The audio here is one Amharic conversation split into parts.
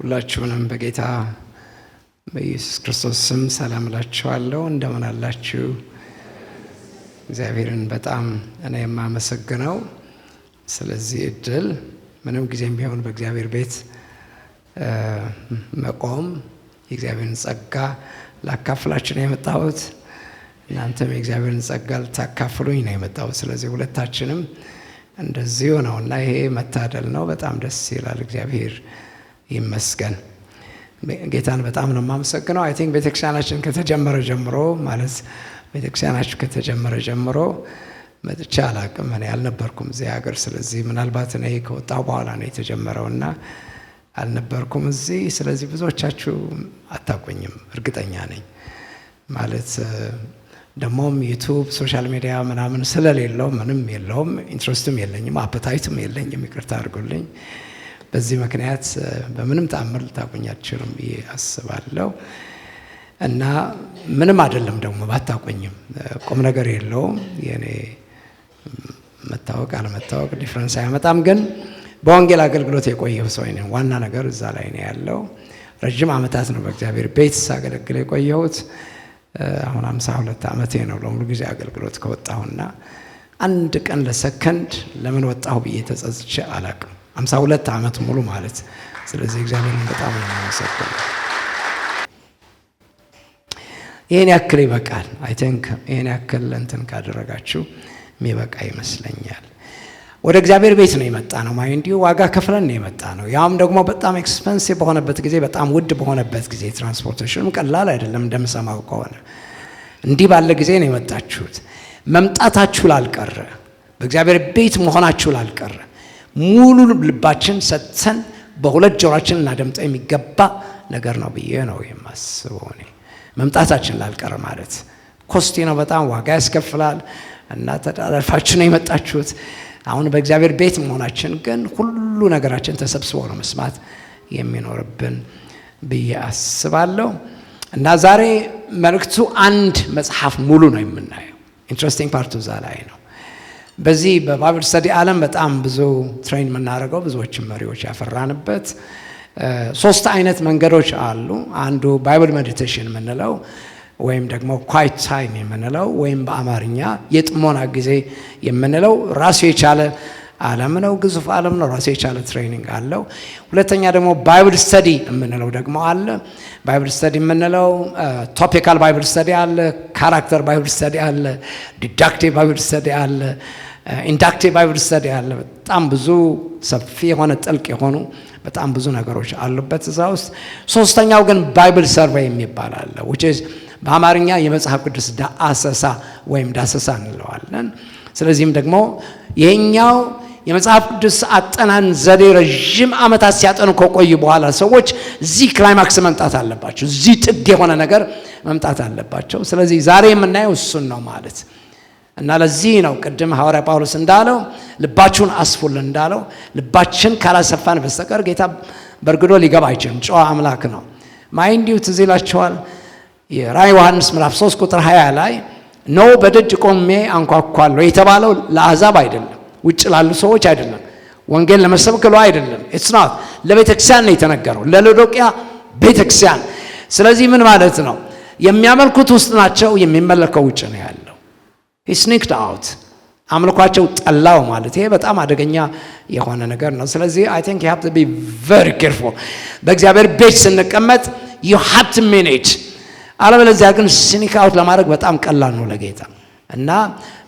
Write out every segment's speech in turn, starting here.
ሁላችሁንም በጌታ በኢየሱስ ክርስቶስ ስም ሰላም እላችኋለሁ። እንደምን አላችሁ? እግዚአብሔርን በጣም እኔ የማመሰግነው ስለዚህ እድል ምንም ጊዜም ቢሆን በእግዚአብሔር ቤት መቆም የእግዚአብሔርን ጸጋ ላካፍላችሁ ነው የመጣሁት። እናንተም የእግዚአብሔርን ጸጋ ልታካፍሉኝ ነው የመጣሁት። ስለዚህ ሁለታችንም እንደዚሁ ነው እና ይሄ መታደል ነው። በጣም ደስ ይላል። እግዚአብሔር ይመስገን። ጌታን በጣም ነው የማመሰግነው። አይ ቲንክ ቤተክርስቲያናችን ከተጀመረ ጀምሮ ማለት ቤተክርስቲያናችን ከተጀመረ ጀምሮ መጥቼ አላቅም። እኔ አልነበርኩም እዚህ ሀገር። ስለዚህ ምናልባት እኔ ከወጣሁ በኋላ ነው የተጀመረውና አልነበርኩም እዚህ። ስለዚህ ብዙዎቻችሁ አታውቁኝም እርግጠኛ ነኝ። ማለት ደግሞም ዩቱብ ሶሻል ሚዲያ ምናምን ስለሌለው ምንም የለውም፣ ኢንትረስትም የለኝም፣ አፐታይትም የለኝም። ይቅርታ አድርጉልኝ። በዚህ ምክንያት በምንም ተአምር ልታውቁኝ አትችሉም ብዬ አስባለሁ። እና ምንም አይደለም ደግሞ ባታውቁኝም ቁም ነገር የለውም። የኔ መታወቅ አለመታወቅ ዲፍረንስ አያመጣም። ግን በወንጌል አገልግሎት የቆየሁ ሰው ነኝ። ዋና ነገር እዛ ላይ ነው ያለው። ረጅም ዓመታት ነው በእግዚአብሔር ቤት ሳገለግል የቆየሁት። አሁን 52 ዓመቴ ነው ለሙሉ ጊዜ አገልግሎት ከወጣሁና አንድ ቀን ለሰከንድ ለምን ወጣሁ ብዬ ተጸጽቼ አላቅም። 52 ዓመት ሙሉ ማለት። ስለዚህ እግዚአብሔርን በጣም ነው የማመሰግነው። ይሄን ያክል ይበቃል። አይ ቲንክ ይሄን ያክል እንትን ካደረጋችሁ የሚበቃ ይመስለኛል። ወደ እግዚአብሔር ቤት ነው የመጣ ነው። እንዲሁ ዋጋ ከፍለን ነው የመጣ ነው። ያውም ደግሞ በጣም ኤክስፐንሲቭ በሆነበት ጊዜ፣ በጣም ውድ በሆነበት ጊዜ። ትራንስፖርቴሽኑም ቀላል አይደለም እንደምሰማው ከሆነ። እንዲህ ባለ ጊዜ ነው የመጣችሁት። መምጣታችሁ ላልቀረ፣ በእግዚአብሔር ቤት መሆናችሁ ላልቀረ ሙሉ ልባችን ሰጥተን በሁለት ጆሮአችን እናደምጠ የሚገባ ነገር ነው ብዬ ነው የማስበው። እኔ መምጣታችን ላልቀረ ማለት ኮስቲ ነው፣ በጣም ዋጋ ያስከፍላል። እና ተዳላልፋችሁ ነው የመጣችሁት። አሁን በእግዚአብሔር ቤት መሆናችን ግን ሁሉ ነገራችን ተሰብስቦ ነው መስማት የሚኖርብን ብዬ አስባለሁ። እና ዛሬ መልእክቱ አንድ መጽሐፍ ሙሉ ነው የምናየው። ኢንትረስቲንግ ፓርቱ እዛ ላይ ነው። በዚህ በባይብል ስተዲ ዓለም በጣም ብዙ ትሬን የምናደርገው ብዙዎችን መሪዎች ያፈራንበት 3 አይነት መንገዶች አሉ። አንዱ ባይብል ሜዲቴሽን የምንለው ወይም ደግሞ ኳይት ታይም የምንለው ወይም በአማርኛ የጥሞና ጊዜ የምንለው ራሱ የቻለ ዓለም ነው፣ ግዙፍ ዓለም ነው፣ ራሱ የቻለ ትሬኒንግ አለው። ሁለተኛ ደግሞ ባይብል ስተዲ የምንለው ደግሞ አለ። ባይብል ስተዲ የምንለው ቶፒካል ባይብል ስተዲ አለ፣ ካራክተር ባይብል ስተዲ አለ፣ ዲዳክቲቭ ባይብል ስተዲ አለ፣ ኢንዳክቲቭ ባይብል ስተዲ አለ። በጣም ብዙ ሰፊ የሆነ ጥልቅ የሆኑ በጣም ብዙ ነገሮች አሉበት እዛ ውስጥ። ሶስተኛው ግን ባይብል ሰርቬይ የሚባል አለ which is በአማርኛ የመጽሐፍ ቅዱስ ዳሰሳ ወይም ዳሰሳ እንለዋለን። ስለዚህም ደግሞ ይሄኛው የመጽሐፍ ቅዱስ አጠናን ዘዴ ረጅም ዓመታት ሲያጠኑ ከቆዩ በኋላ ሰዎች እዚህ ክላይማክስ መምጣት አለባቸው፣ እዚህ ጥግ የሆነ ነገር መምጣት አለባቸው። ስለዚህ ዛሬ የምናየው እሱን ነው ማለት እና ለዚህ ነው ቅድም ሐዋርያ ጳውሎስ እንዳለው ልባችሁን አስፉልን እንዳለው ልባችን ካላሰፋን በስተቀር ጌታ በርግዶ ሊገባ አይችልም። ጨዋ አምላክ ነው። ማይንዲው ትዝ ይላችኋል የራዕይ ዮሐንስ ምዕራፍ 3 ቁጥር 20 ላይ ነው በደጅ ቆሜ አንኳኳለሁ የተባለው ለአሕዛብ አይደለም፣ ውጭ ላሉ ሰዎች አይደለም፣ ወንጌል ለመስበክ አይደለም። ኢትስ ናት ለቤተክርስቲያን ነው የተነገረው፣ ለሎዶቅያ ቤተክርስቲያን። ስለዚህ ምን ማለት ነው? የሚያመልኩት ውስጥ ናቸው፣ የሚመለከው ውጭ ነው ያለው። he sneaked out አምልኳቸው ጠላው ማለት ይሄ በጣም አደገኛ የሆነ ነገር ነው። ስለዚህ I think you have to be very careful በእግዚአብሔር ቤት ስንቀመጥ you have to manage። አለበለዚያ ግን ስኒክ አውት ለማድረግ በጣም ቀላል ነው ለጌታ። እና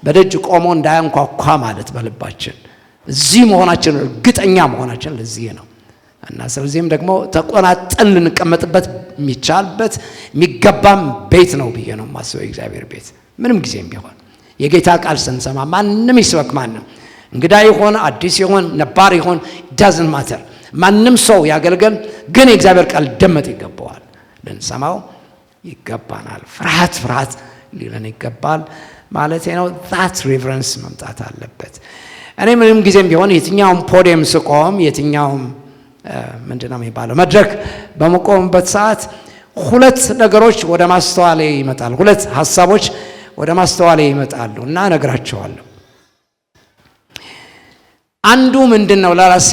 በደጅ ቆሞ እንዳያንኳኳ ማለት በልባችን እዚህ መሆናችን እርግጠኛ መሆናችን ለዚህ ነው። እና ስለዚህም ደግሞ ተቆናጠን ልንቀመጥበት የሚቻልበት የሚገባም ቤት ነው ብዬ ነው የማስበው የእግዚአብሔር ቤት። ምንም ጊዜም ቢሆን የጌታ ቃል ስንሰማ ማንም ይስበክ ማንም እንግዳ ይሆን አዲስ ይሆን ነባር ይሆን doesn't matter ማንም ሰው ያገልገል፣ ግን የእግዚአብሔር ቃል ደመጥ ይገባዋል፣ ልንሰማው ይገባናል። ፍርሃት ሊለን ይገባል ማለት ነው። that reverence መምጣት አለበት። እኔ ምንም ጊዜም ቢሆን የትኛውም ፖዲየም ስቆም የትኛውም ምንድነው የሚባለው መድረክ በመቆምበት ሰዓት 2 ነገሮች ወደ ማስተዋሌ ይመጣሉ። 2 ሐሳቦች ወደ ማስተዋሌ ይመጣሉ እና እነግራቸዋለሁ። አንዱ ምንድነው ለራሴ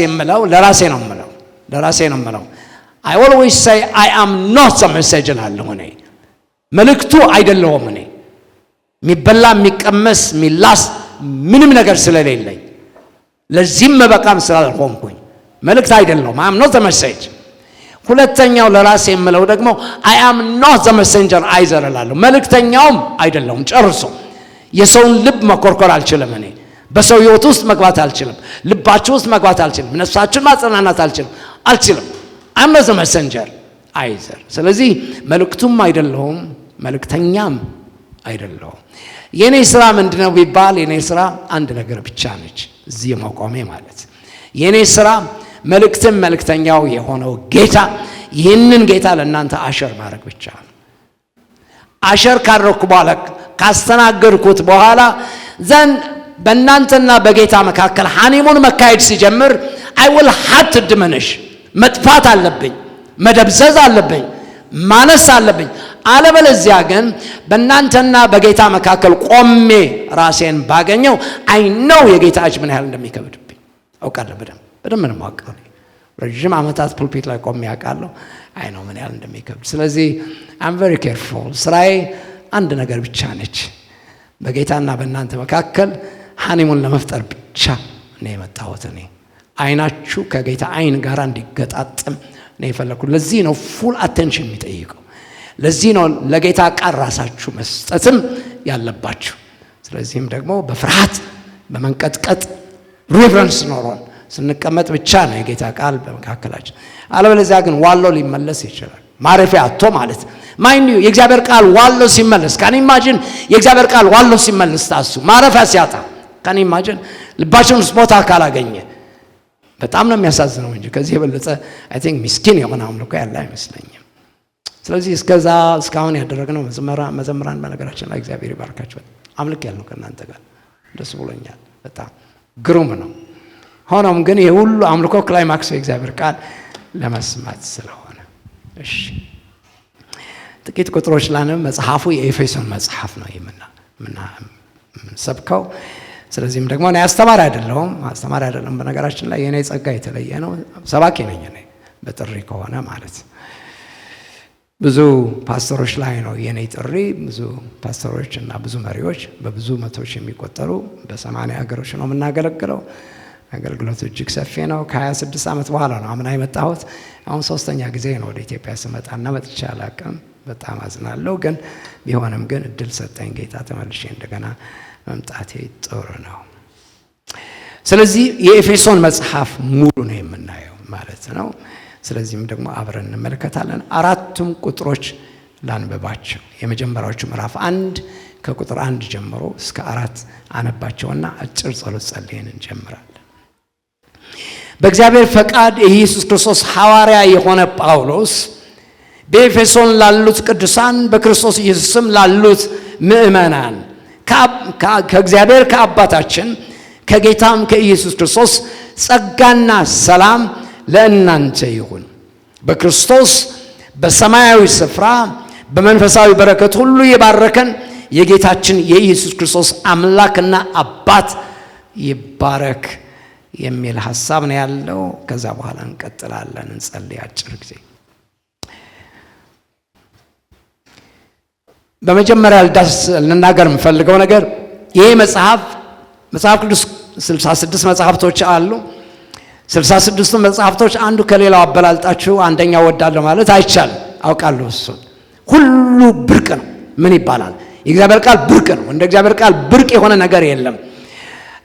ነው የምለው I always say I am not the message እላለሁ። እኔ መልእክቱ አይደለሁም። እኔ የሚበላ የሚቀመስ የሚላስ ምንም ነገር ስለሌለኝ ለዚህም መበቃም ስላልሆንኩኝ መልእክት አይደለሁም። I am not the message። ሁለተኛው ለራሴ የምለው ደግሞ I am not the messenger either እላለሁ። መልእክተኛውም አይደለሁም ጨርሶ። የሰውን ልብ መኮርኮር አልችልም። እኔ በሰው ህይወት ውስጥ መግባት አልችልም። ልባችሁ ውስጥ መግባት አልችልም። ነፍሳችሁን ማጽናናት አልችልም። I'm not the messenger either። ስለዚህ መልእክቱም አይደለሁም መልእክተኛም አይደለሁም። የኔ ስራ ምንድነው ቢባል የኔ ስራ አንድ ነገር ብቻ ነች፣ እዚህ መቆሜ ማለት። የኔ ስራ መልእክትም መልእክተኛው የሆነው ጌታ ይህንን ጌታ ለእናንተ አሸር ማድረግ ብቻ ነው። አሸር ካደረኩ በኋላ ካስተናገርኩት በኋላ ዘን በእናንተና በጌታ መካከል ሃኒሙን መካሄድ ሲጀምር I will have to diminish። መጥፋት አለብኝ፣ መደብዘዝ አለብኝ፣ ማነስ አለብኝ። አለበለዚያ ግን በእናንተና በጌታ መካከል ቆሜ ራሴን ባገኘው I know የጌታ እጅ ምን ያህል እንደሚከብድብኝ አውቃለሁ። በደንብ ነው የማውቀው። ረጅም ዓመታት ፑልፒት ላይ ቆሜ አውቃለሁ። I know ምን ያህል እንደሚከብድ። ስለዚህ I'm very careful። ስራዬ አንድ ነገር ብቻ ነች፣ በጌታና በእናንተ መካከል ሃኒሙን ለመፍጠር ብቻ ነው የመጣሁት። እኔ አይናችሁ ከጌታ አይን ጋር እንዲገጣጠም ነው የፈለኩት። ለዚህ ነው ፉል አቴንሽን የሚጠይቀው። ለዚህ ነው ለጌታ ቃል ራሳችሁ መስጠትም ያለባችሁ። ስለዚህም ደግሞ በፍርሃት በመንቀጥቀጥ ሪቨረንስ ኖሮን ስንቀመጥ ብቻ ነው የጌታ ቃል በመካከላችን። አለበለዚያ ግን ዋሎ ሊመለስ ይችላል፣ ማረፊያ አጥቶ ማለት። ማይንድ ዩ የእግዚአብሔር ቃል ዋሎ ሲመለስ ካን ኢማጂን። የእግዚአብሔር ቃል ዋሎ ሲመለስ ታሱ ማረፊያ ሲያጣ ካን ኢማጂን። ልባችን ውስጥ ቦታ ካላገኘ በጣም ነው የሚያሳዝነው እንጂ ከዚህ የበለጠ አይ ቲንክ ምስኪን የሆነ አምልኮ ያለ አይመስለኝም። ስለዚህ እስካሁን ያደረግነው መዘምራን በነገራችን ላይ እግዚአብሔር ይባርካቸው። አምልክ ያልነው ከእናንተ ጋር ደስ ብሎኛል። በጣም ግሩም ነው። ሆኖም ግን ይሄ ሁሉ አምልኮ ክላይማክስ የእግዚአብሔር ቃል ለመስማት ስለሆነ እሺ፣ ጥቂት ቁጥሮች ላንም መጽሐፉ የኤፌሶን መጽሐፍ ነው የምንሰብከው። ስለዚህም ደግሞ እኔ አስተማሪ አይደለም። በነገራችን ላይ የኔ ጸጋ የተለየ ነው። ሰባኪ ነኝ እኔ በጥሪ ከሆነ ማለት። ብዙ ፓስተሮች ላይ ነው የኔ ጥሪ። ብዙ ፓስተሮች እና ብዙ መሪዎች በብዙ መቶዎች የሚቆጠሩ በ80 ሀገሮች ነው የምናገለግለው። አገልግሎቱ እጅግ ሰፊ ነው። ከ26 ዓመት በኋላ ነው አምና የመጣሁት። አሁን 3ኛ ጊዜ ነው ወደ ኢትዮጵያ ስመጣና መጥቼ አላውቅም። በጣም አዝናለሁ። ግን ቢሆንም ግን እድል ሰጠኝ ጌታ። ተመልሼ እንደገና መምጣቴ ጥሩ ነው። ስለዚህ የኤፌሶን መጽሐፍ ሙሉ ነው የምናየው ማለት ነው። ስለዚህም ደግሞ አብረን እንመለከታለን። 4ቱም ቁጥሮች ላንብባቸው። የመጀመሪያዎቹ ምዕራፍ 1 ከቁጥር 1 ጀምሮ እስከ 4 አነባቸውና አጭር ጸሎት ጸልየን እንጀምራለን። በእግዚአብሔር ፈቃድ የኢየሱስ ክርስቶስ ሐዋርያ የሆነ ጳውሎስ በኤፌሶን ላሉት ቅዱሳን በክርስቶስ ኢየሱስም ላሉት ምእመናን ከእግዚአብሔር ከአባታችን ከጌታም ከኢየሱስ ክርስቶስ ጸጋና ሰላም ለእናንተ ይሁን። በክርስቶስ በሰማያዊ ስፍራ በመንፈሳዊ በረከት ሁሉ የባረከን የጌታችን የኢየሱስ ክርስቶስ አምላክና አባት ይባረክ የሚል ሐሳብ ነው ያለው። ከዛ በኋላ እንቀጥላለን። እንጸልይ አጭር ጊዜ። በመጀመሪያ ልናገር የምፈልገው ነገር ይሄ መጽሐፍ ቅዱስ 66 መጽሐፍቶች አሉ። 66 መጽሐፍቶች አንዱ ከሌላው አበላልጣችሁ አንደኛው ወዳለሁ ማለት አይቻልም። አውቃለሁ። እሱን ሁሉ ብርቅ ነው። ምን ይባላል? የእግዚአብሔር ቃል ብርቅ ነው። እንደ እግዚአብሔር ቃል ብርቅ የሆነ ነገር የለም።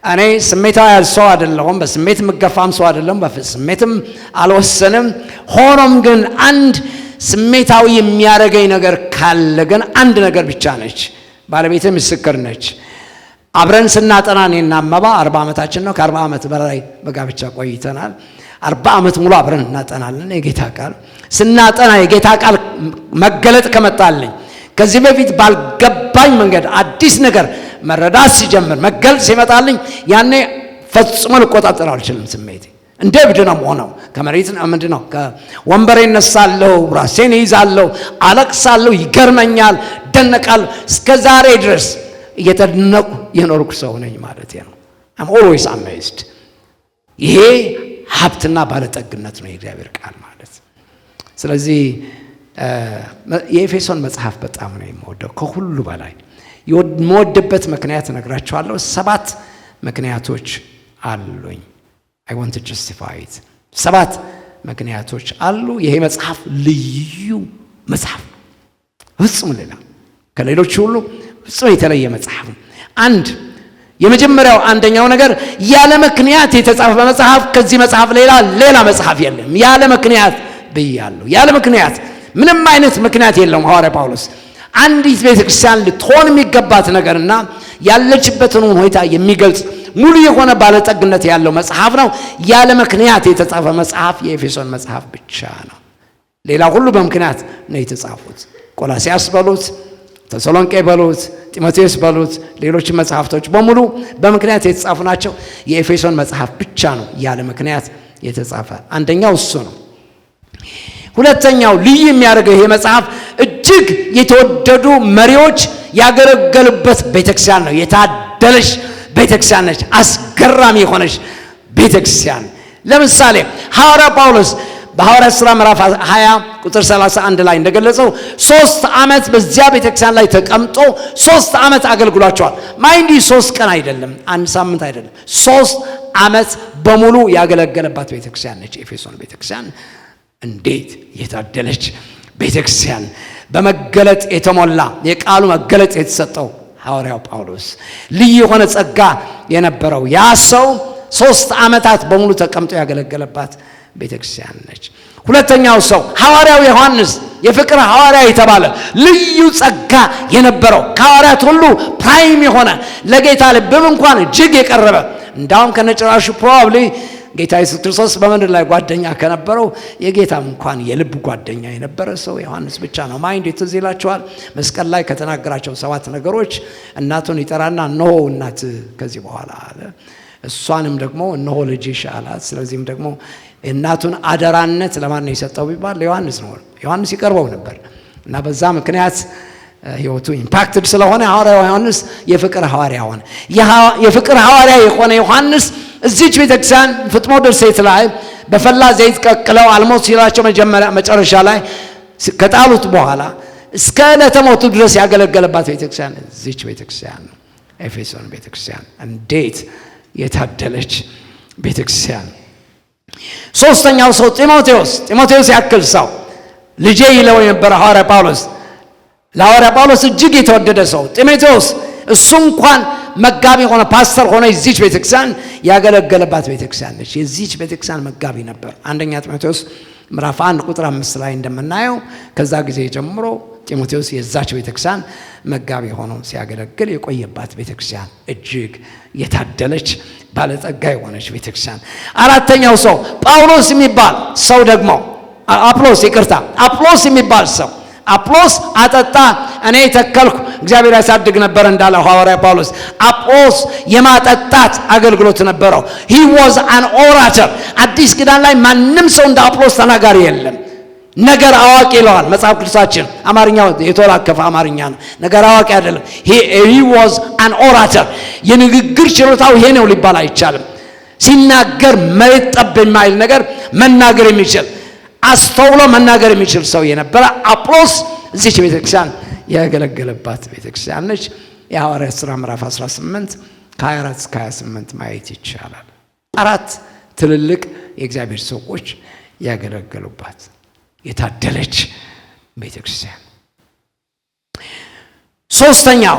እኔ ስሜታዊ ሰው አይደለሁም። በስሜት የምገፋም ሰው አይደለም። በስሜትም አልወሰንም። ሆኖም ግን አንድ ስሜታዊ የሚያደርገኝ ነገር ካለ ግን አንድ ነገር ብቻ ነች። ባለቤቴ ምስክር ነች። አብረን ስናጠና እኔና አመባ 40 ዓመታችን ነው። ከ40 ዓመት በላይ በጋብቻ ቆይተናል። 40 ዓመት ሙሉ አብረን እናጠናለን። የጌታ ቃል ስናጠና የጌታ ቃል መገለጥ ከመጣልኝ ከዚህ በፊት ባልገባኝ መንገድ አዲስ ነገር መረዳት ሲጀምር መገለጥ ሲመጣልኝ ያኔ ፈጽሞ ልቆጣጠር አልችልም። ስሜቴ እንደ እብድ ነው ሆነው ከመሬት ምንድነው ከወንበሬ እነሳለሁ፣ ራሴን ይዛለሁ፣ አለቅሳለሁ፣ ይገርመኛል፣ ደነቃለሁ። እስከ ዛሬ ድረስ እየተደነቁ የኖርኩ ሰው ነኝ ማለት ነው። I'm always amazed። ይሄ ሀብትና ባለጠግነት ነው የእግዚአብሔር ቃል ማለት። ስለዚህ የኤፌሶን መጽሐፍ በጣም ነው የምወደው ከሁሉ በላይ። የምወድበት ምክንያት እነግራችኋለሁ። 7 ምክንያቶች አሉኝ። I want to justify it። 7 ምክንያቶች አሉ። ይሄ መጽሐፍ ልዩ መጽሐፍ፣ ፍጹም ሌላ ከሌሎች ሁሉ ፍጹም የተለየ መጽሐፍ። አንደኛው ነገር ያለ ምክንያት የተጻፈ መጽሐፍ ከዚህ መጽሐፍ ሌላ መጽሐፍ የለም። ያለ ምክንያት ብያለሁ። ያለ ምክንያት ምንም አይነት ምክንያት የለውም። ሐዋርያ ጳውሎስ አንዲት ቤተክርስቲያን ልትሆን የሚገባት ነገርና ያለችበትን ሁኔታ የሚገልጽ ሙሉ የሆነ ባለጠግነት ያለው መጽሐፍ ነው። ያለ ምክንያት የተጻፈ መጽሐፍ የኤፌሶን መጽሐፍ ብቻ ነው። ሌላ ሁሉ በምክንያት ነው የተጻፉት። ቆላስያስ በሉት፣ ተሰሎንቄ በሉት፣ ጢሞቴዎስ በሉት፣ ሌሎች መጽሐፍቶች በሙሉ በምክንያት የተጻፉ ናቸው። የኤፌሶን መጽሐፍ ብቻ ነው ያለ ምክንያት የተጻፈ። አንደኛው እሱ ነው። ሁለተኛው ልዩ የሚያደርገው ይሄ መጽሐፍ እጅግ የተወደዱ መሪዎች ያገለገሉበት ቤተክርስቲያን ነው። የታደለች ቤተክርስቲያን ነች። አስገራሚ የሆነች ቤተክርስቲያን። ለምሳሌ ሐዋርያ ጳውሎስ በሐዋርያት ሥራ ምዕራፍ 20 ቁጥር 31 ላይ እንደገለጸው 3 ዓመት በዚያ ቤተክርስቲያን ላይ ተቀምጦ 3 ዓመት አገልግሏቸዋል። ማይንዲ 3 ቀን አይደለም፣ 1 ሳምንት አይደለም፣ 3 ዓመት በሙሉ ያገለገለባት ቤተክርስቲያን ነች ኤፌሶን ቤተክርስቲያን። እንዴት የታደለች ቤተክርስቲያን! በመገለጥ የተሞላ የቃሉ መገለጥ የተሰጠው ሐዋርያው ጳውሎስ ልዩ የሆነ ጸጋ የነበረው ያ ሰው 3 ዓመታት በሙሉ ተቀምጦ ያገለገለባት ቤተክርስቲያን ነች። ሁለተኛው ሰው ሐዋርያው ዮሐንስ የፍቅር ሐዋርያ የተባለ ልዩ ጸጋ የነበረው ከሐዋርያት ሁሉ ፕራይም የሆነ ለጌታ ልብም እንኳን እጅግ የቀረበ እንዳውም ከነጭራሹ ፕሮባብሊ ጌታ ኢየሱስ ክርስቶስ በምድር ላይ ጓደኛ ከነበረው የጌታም እንኳን የልብ ጓደኛ የነበረ ሰው ዮሐንስ ብቻ ነው። ማይንድ ትዝ ይላችኋል። መስቀል ላይ ከተናገራቸው 7 ነገሮች እናቱን ይጠራና እነሆ እናት ከዚህ በኋላ አለ። እሷንም ደግሞ እነሆ ልጅሽ አላት። ስለዚህም ደግሞ እናቱን አደራነት ለማን ነው የሰጠው ቢባል ለዮሐንስ ነው። ዮሐንስ ይቀርበው ነበር እና በዛ ምክንያት ህይወቱ ኢምፓክትድ ስለሆነ ሐዋርያው ዮሐንስ የፍቅር ሐዋርያ ሆነ። የፍቅር ሐዋርያ የሆነ ዮሐንስ እዚች ቤተክርስቲያን ፍጥሞ ደሴት ላይ በፈላ ዘይት ቀቅለው አልሞት ሲላቸው መጨረሻ ላይ ከጣሉት በኋላ እስከ ዕለተ ሞቱ ድረስ ያገለገለባት ቤተክርስቲያን እዚች ቤተክርስቲያን ነው፣ ኤፌሶን ቤተክርስቲያን። እንዴት የታደለች ቤተክርስቲያን! ሶስተኛው ሰው ጢሞቴዎስ ያክል ሰው ልጄ ይለው የነበረ ሐዋርያ ጳውሎስ፣ ለሐዋርያ ጳውሎስ እጅግ የተወደደ ሰው ጢሞቴዎስ፣ እሱ እንኳን መጋቢ ሆነ ፓስተር ሆነ የዚች ቤተክርስቲያን ያገለገለባት ቤተክርስቲያን ነች። የዚች ቤተክርስቲያን መጋቢ ነበር። አንደኛ ጢሞቴዎስ ምዕራፍ 1 ቁጥር 5 ላይ እንደምናየው ከዛ ጊዜ ጀምሮ ጢሞቴዎስ የዛች ቤተክርስቲያን መጋቢ ሆኖ ሲያገለግል የቆየባት ቤተክርስቲያን እጅግ የታደለች ባለጠጋ የሆነች ቤተክርስቲያን። አራተኛው ሰው ጳውሎስ የሚባል ሰው ደግሞ አጵሎስ የሚባል ሰው አጵሎስ አጠጣ እኔ ተከልኩ እግዚአብሔር ያሳድግ ነበር እንዳለ ሐዋርያ ጳውሎስ አጵሎስ የማጠጣት አገልግሎት ነበረው። he was an orator። አዲስ ኪዳን ላይ ማንም ሰው እንደ አጵሎስ ተናጋሪ የለም። ነገር አዋቂ ይለዋል መጽሐፍ ቅዱሳችን። አማርኛው የተወላከፈ አማርኛ ነው፣ ነገር አዋቂ አይደለም። he was an orator። የንግግር ችሎታው ይሄ ነው ሊባል አይቻልም። ሲናገር መሬት ጠብ የማይል ነገር መናገር የሚችል አስተውሎ መናገር የሚችል ሰው የነበረ አጵሎስ እዚች ቤተክርስቲያን ያገለገለባት ቤተክርስቲያን ነች። የሐዋርያት ሥራ ምዕራፍ 18 ከ24 እስከ 28 ማየት ይቻላል። 4 ትልልቅ የእግዚአብሔር ሰዎች ያገለገሉባት የታደለች ቤተክርስቲያን። ሶስተኛው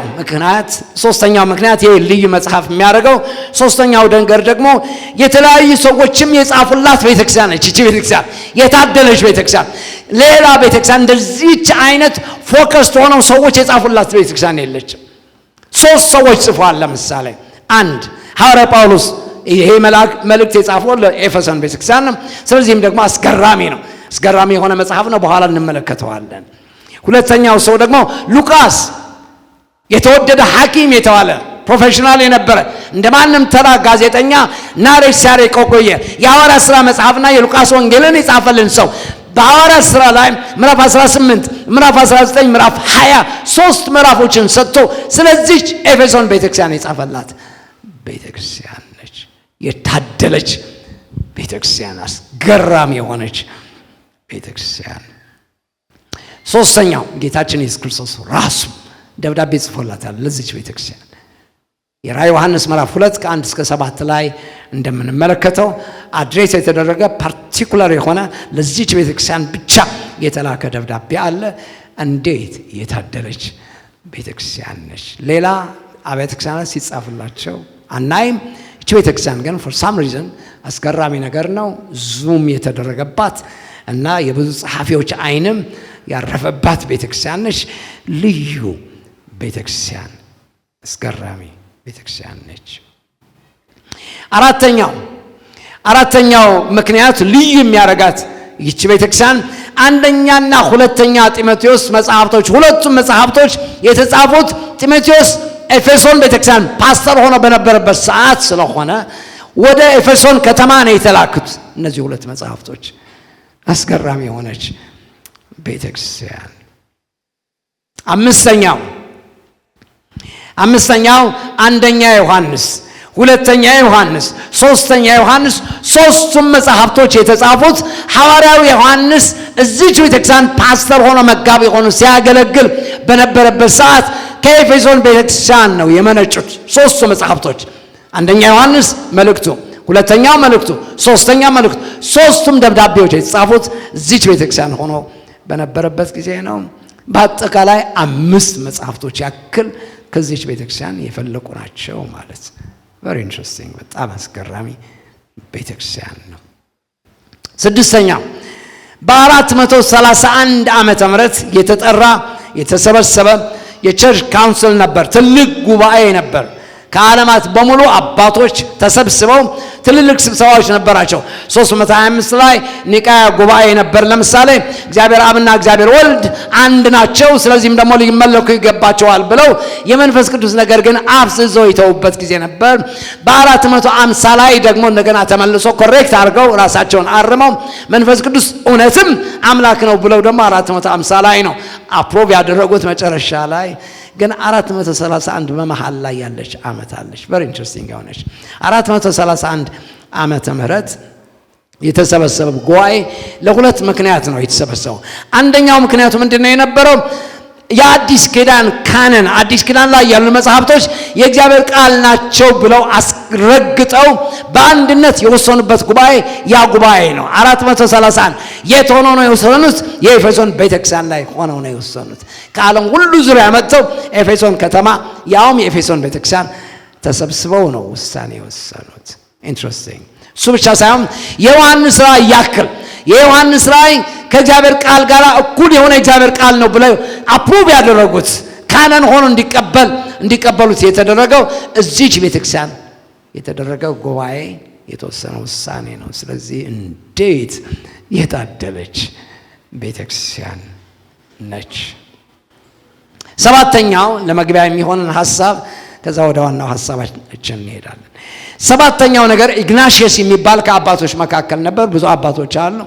ምክንያት ይሄ ልዩ መጽሐፍ የሚያደርገው ሶስተኛው ነገር ደግሞ የተለያዩ ሰዎችም የጻፉላት ቤተክርስቲያን ነች። እቺ ቤተክርስቲያን የታደለች ቤተክርስቲያን። ሌላ ቤተክርስቲያን እንደዚህች አይነት ፎከስ ሆነው ሰዎች የጻፉላት ቤተክርስቲያን የለችም። 3 ሰዎች ጽፈዋል። ለምሳሌ 1 ሐዋርያ ጳውሎስ ይሄ መልእክት የጻፈው ለኤፌሶን ቤተክርስቲያን ነው። ስለዚህም ደግሞ አስገራሚ የሆነ መጽሐፍ ነው። በኋላ እንመለከተዋለን። ሁለተኛው ሰው ደግሞ ሉቃስ የተወደደ ሐኪም የተባለ ፕሮፌሽናል የነበረ እንደማንም ተራ ጋዜጠኛ ናሬት ሲያደርግ ቆየ። የሐዋርያት ሥራ መጽሐፍና የሉቃስ ወንጌልን የጻፈልን ሰው በሐዋርያት ሥራ ላይ ምዕራፍ 18 ምዕራፍ 19 ምዕራፍ 20 3 ምዕራፎችን ሰጥቶ ስለዚህ ኤፌሶን ቤተክርስቲያን የጻፈላት ቤተክርስቲያን ነች። የታደለች ቤተክርስቲያን፣ አስገራሚ የሆነች ቤተክርስቲያን። ሶስተኛው ጌታችን ኢየሱስ ክርስቶስ ራሱ ደብዳቤ ጽፎላታል ለዚች ቤተክርስቲያን። የራዕየ ዮሐንስ ምዕራፍ 2 ከ1 እስከ 7 ላይ እንደምንመለከተው አድሬስ የተደረገ ፓርቲኩላር የሆነ ለዚች ቤተክርስቲያን ብቻ የተላከ ደብዳቤ አለ። እንዴት የታደለች ቤተክርስቲያን ነች! ሌላ አብያተ ክርስቲያናት ሲጻፍላቸው አናይም። እቺ ቤተክርስቲያን ግን ፎር ሳም ሪዝን አስገራሚ ነገር ነው፣ ዙም የተደረገባት እና የብዙ ጸሐፊዎች አይንም ያረፈባት ቤተክርስቲያን ነች። ልዩ ቤተክርስቲያን፣ አስገራሚ ቤተክርስቲያን ነች። አራተኛው ምክንያት ልዩ የሚያረጋት ይህች ቤተክርስቲያን አንደኛና ሁለተኛ ጢሞቴዎስ መጽሐፍቶች፣ ሁለቱም መጽሐፍቶች የተጻፉት ጢሞቴዎስ ኤፌሶን ቤተክርስቲያን ፓስተር ሆኖ በነበረበት ሰዓት ስለሆነ ወደ ኤፌሶን ከተማ ነው የተላኩት እነዚህ ሁለት መጽሐፍቶች። አስገራሚ የሆነች ቤተክርስቲያን። አምስተኛው አንደኛ ዮሐንስ፣ ሁለተኛ ዮሐንስ፣ ሶስተኛ ዮሐንስ፣ ሶስቱም መጽሐፍቶች የተጻፉት ሐዋርያው ዮሐንስ እዚች ቤተክርስቲያን ፓስተር ሆኖ መጋቢ ሆኖ ሲያገለግል በነበረበት ሰዓት ከኤፌሶን ቤተክርስቲያን ነው የመነጩት ሶስቱ መጽሐፍቶች። አንደኛ ዮሐንስ መልእክቱ፣ ሁለተኛው መልእክቱ፣ ሶስተኛ መልእክቱ፣ ሶስቱም ደብዳቤዎች የተጻፉት እዚች ቤተክርስቲያን ሆኖ በነበረበት ጊዜ ነው። በአጠቃላይ 5 መጽሐፍቶች ያክል ከዚች ቤተክርስቲያን የፈለቁ ናቸው ማለት። very interesting፣ በጣም አስገራሚ ቤተክርስቲያን ነው። ስድስተኛው በ431 ዓመተ ምህረት የተጠራ የተሰበሰበ የቸርች ካውንስል ነበር። ትልቅ ጉባኤ ነበር። ከዓለማት በሙሉ አባቶች ተሰብስበው ትልልቅ ስብሰባዎች ነበራቸው። 325 ላይ ኒቃያ ጉባኤ ነበር። ለምሳሌ እግዚአብሔር አብና እግዚአብሔር ወልድ አንድ ናቸው፣ ስለዚህም ደግሞ ሊመለኩ ይገባቸዋል ብለው የመንፈስ ቅዱስ ነገር ግን አፍዝዘው የተውበት ጊዜ ነበር። በ450 ላይ ደግሞ እንደገና ተመልሶ ኮሬክት አድርገው ራሳቸውን አርመው መንፈስ ቅዱስ እውነትም አምላክ ነው ብለው ደግሞ 450 ላይ ነው አፕሮቭ ያደረጉት። መጨረሻ ላይ ግን 431 በመሃል ላይ ያለች ዓመት አለች። very interesting የሆነች 431 ዓመተ ምህረት የተሰበሰበው ጉባኤ ለሁለት ምክንያት ነው የተሰበሰበው። አንደኛው ምክንያቱ ምንድነው የነበረው? የአዲስ ኪዳን ካነን፣ አዲስ ኪዳን ላይ ያሉ መጽሐፍቶች የእግዚአብሔር ቃል ናቸው ብለው አስረግጠው በአንድነት የወሰኑበት ጉባኤ ያ ጉባኤ ነው። 431 የት ሆነው ነው የወሰኑት? የኤፌሶን ቤተክርስቲያን ላይ ሆነው ነው የወሰኑት። ከዓለም ሁሉ ዙሪያ መጥተው ኤፌሶን ከተማ ያውም የኤፌሶን ቤተክርስቲያን ተሰብስበው ነው ውሳኔ የወሰኑት። ኢንትረስቲንግ። እሱ ብቻ ሳይሆን የዮሐንስ ራእይ ያክል የዮሐንስ ራእይ ከእግዚአብሔር ቃል ጋር እኩል የሆነ እግዚአብሔር ቃል ነው ብለው አፕሩቭ ያደረጉት ካነን ሆኖ እንዲቀበሉት የተደረገው እዚች ቤተክርስቲያን የተደረገው ጉባኤ የተወሰነ ውሳኔ ነው። ስለዚህ እንዴት የታደለች ቤተክርስቲያን ነች! ሰባተኛው ለመግቢያ የሚሆንን ሐሳብ ከዛ ወደ ዋናው ሐሳባችን እንሄዳለን። ሰባተኛው ነገር ኢግናሽየስ የሚባል ከአባቶች መካከል ነበር። ብዙ አባቶች አሉ።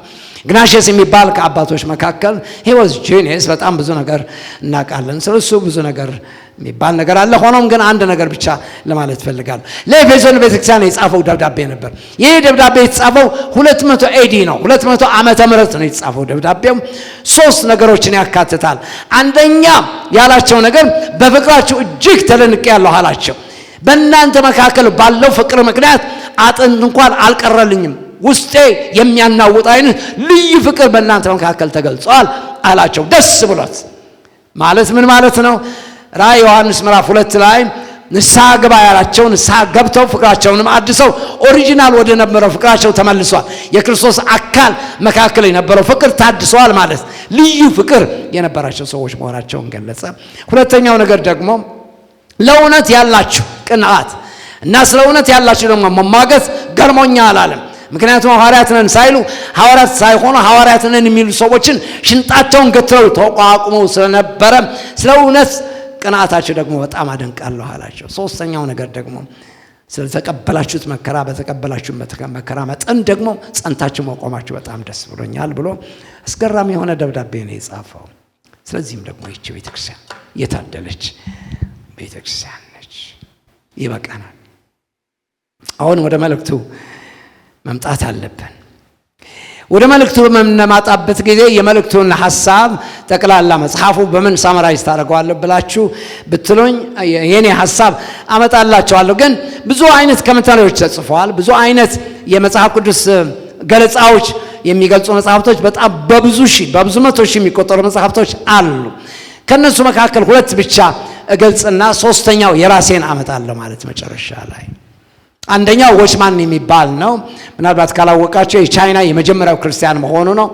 ኢግናሽየስ የሚባል ከአባቶች መካከል he was genius። በጣም ብዙ ነገር እናውቃለን ስለሱ፣ ብዙ ነገር የሚባል ነገር አለ። ሆኖም ግን አንድ ነገር ብቻ ለማለት ፈልጋለሁ። ለኤፌሶን ቤተክርስቲያን የጻፈው ደብዳቤ ነበር። ይህ ደብዳቤ የተጻፈው 200 AD ነው። 200 ዓመተ ምህረት ነው የተጻፈው ደብዳቤው። 3 ነገሮችን ያካትታል። አንደኛ ያላቸው ነገር በፍቅራችሁ እጅግ ተደንቄያለሁ አላቸው። በእናንተ መካከል ባለው ፍቅር ምክንያት አጥንት እንኳን አልቀረልኝም፣ ውስጤ የሚያናውጥ አይነት ልዩ ፍቅር በእናንተ መካከል ተገልጿል አላቸው። ደስ ብሎት ማለት ምን ማለት ነው? ራዕየ ዮሐንስ ምዕራፍ 2 ላይ ንስሐ ግባ ያላቸው ንስሐ ገብተው ፍቅራቸውንም አድሰው ኦሪጂናል ወደ ነበረው ፍቅራቸው ተመልሷል። የክርስቶስ አካል መካከል የነበረው ፍቅር ታድሷል ማለት ልዩ ፍቅር የነበራቸው ሰዎች መሆናቸውን ገለጸ። ሁለተኛው ነገር ደግሞ ለእውነት ያላችሁ ቅንዓት እና ስለ እውነት ያላችሁ ደግሞ መሟገት ገርሞኛል አላለም። ምክንያቱም ሐዋርያት ነን ሳይሉ ሐዋርያት ሳይሆኑ ሐዋርያት ነን የሚሉ ሰዎችን ሽንጣቸውን ገትረው ተቋቁመው ስለነበረ ስለ እውነት ቅንዓታቸው ደግሞ በጣም አደንቃለሁ አላቸው። ሶስተኛው ነገር ደግሞ ስለተቀበላችሁት መከራ በተቀበላችሁ መከራ መጠን ደግሞ ጸንታችሁ መቆማችሁ በጣም ደስ ብሎኛል ብሎ አስገራሚ የሆነ ደብዳቤ ነው የጻፈው። ስለዚህም ደግሞ ይህች ቤተክርስቲያን የታደለች ቤተክርስቲያን ነች። ይበቃናል። አሁን ወደ መልእክቱ መምጣት አለብን። ወደ መልእክቱ በምንመጣበት ጊዜ የመልእክቱን ሐሳብ ጠቅላላ መጽሐፉ በምን ሳመራይዝ ታደርገዋለህ ብላችሁ ብትሉኝ የኔ ሐሳብ አመጣላችኋለሁ። ግን ብዙ አይነት ኮሜንታሪዎች ተጽፈዋል። ብዙ አይነት የመጽሐፍ ቅዱስ ገለጻዎች የሚገልጹ መጽሐፍቶች በጣም በብዙ መቶ ሺህ የሚቆጠሩ መጽሐፍቶች አሉ። ከነሱ መካከል ሁለት ብቻ እገልጽና ሶስተኛው የራሴን አመጣለሁ ማለት መጨረሻ ላይ። አንደኛው ዎችማን የሚባል ነው። ምናልባት ካላወቃችሁ የቻይና የመጀመሪያው ክርስቲያን መሆኑ ነው።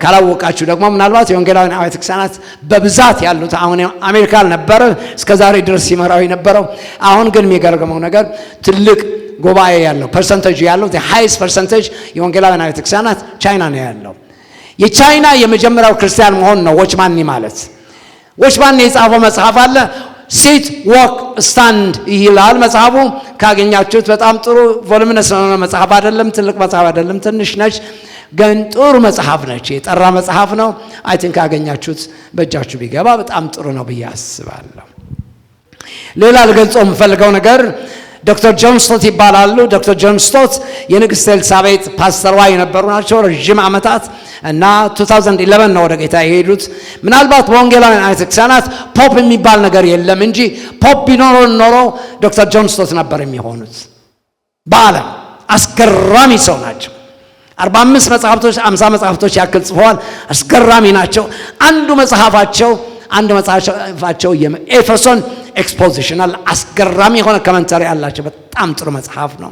ካላወቃችሁ ደግሞ ምናልባት የወንጌላውያን አብያተ ክርስቲያናት በብዛት ያሉት አሁን አሜሪካ ነበረ እስከዛሬ ድረስ ሲመራው የነበረው። አሁን ግን የሚገርመው ነገር ትልቅ ጉባኤ ያለው ፐርሰንቴጅ ያለው ሃይስት ፐርሰንቴጅ የወንጌላውያን አብያተ ክርስቲያናት ቻይና ነው ያለው። የቻይና የመጀመሪያው ክርስቲያን መሆኑ ነው ዎችማን ማለት። ዎችማን የጻፈው መጽሐፍ አለ ሲት ወክ ስታንድ ይላል መጽሐፉ። ካገኛችሁት በጣም ጥሩ ቮሉሚነስ ነው መጽሐፍ አይደለም፣ ትልቅ መጽሐፍ አይደለም፣ ትንሽ ነች፣ ግን ጥሩ መጽሐፍ ነች። የጠራ መጽሐፍ ነው። አይ ቲንክ ካገኛችሁት በእጃችሁ ቢገባ በጣም ጥሩ ነው ብዬ አስባለሁ። ሌላ ልገልጸው የምፈልገው ነገር ዶክተር ጆን ስቶት ይባላሉ። ዶክተር ጆን ስቶት የንግሥት ኤልሳቤጥ ፓስተሯ የነበሩ ናቸው ረጅም ዓመታት እና 2011 ነው ወደ ጌታ የሄዱት። ምናልባት በወንጌላውያን አብያተ ክርስቲያናት ፖፕ የሚባል ነገር የለም እንጂ ፖፕ ቢኖረው ኖሮ ዶክተር ጆን ስቶት ነበር የሚሆኑት። በዓለም አስገራሚ ሰው ናቸው። 45 መጽሐፍቶች 50 መጽሐፍቶች ያክል ጽፈዋል። አስገራሚ ናቸው። አንዱ መጽሐፋቸው የኤፌሶን ኤክስፖዚሽናል አስገራሚ የሆነ ኮሜንታሪ ያላቸው በጣም ጥሩ መጽሐፍ ነው።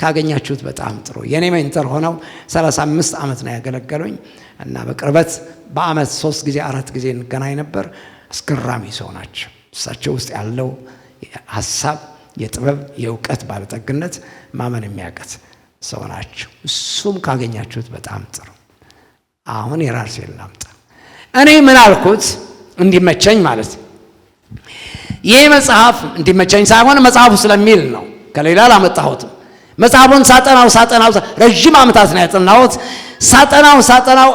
ካገኛችሁት በጣም ጥሩ። የኔ ሜንተር ሆነው 35 ዓመት ነው ያገለገሉኝ እና በቅርበት በአመት 3 ጊዜ 4 ጊዜ እንገናኝ ነበር። አስገራሚ ሰው ናቸው። እሳቸው ውስጥ ያለው ሐሳብ የጥበብ የእውቀት ባለጠግነት ማመን የሚያቀት ሰው ናቸው። እሱም ካገኛችሁት በጣም ጥሩ። አሁን የራሴን ላምጣ። እኔ ምን አልኩት እንዲመቸኝ ማለት ይህ መጽሐፍ እንዲመቸኝ ሳይሆን መጽሐፉ ስለሚል ነው። ከሌላ አላመጣሁትም። መጽሐፉን ሳጠናው ረጅም ዓመታት ነው ያጠናሁት። ሳጠናው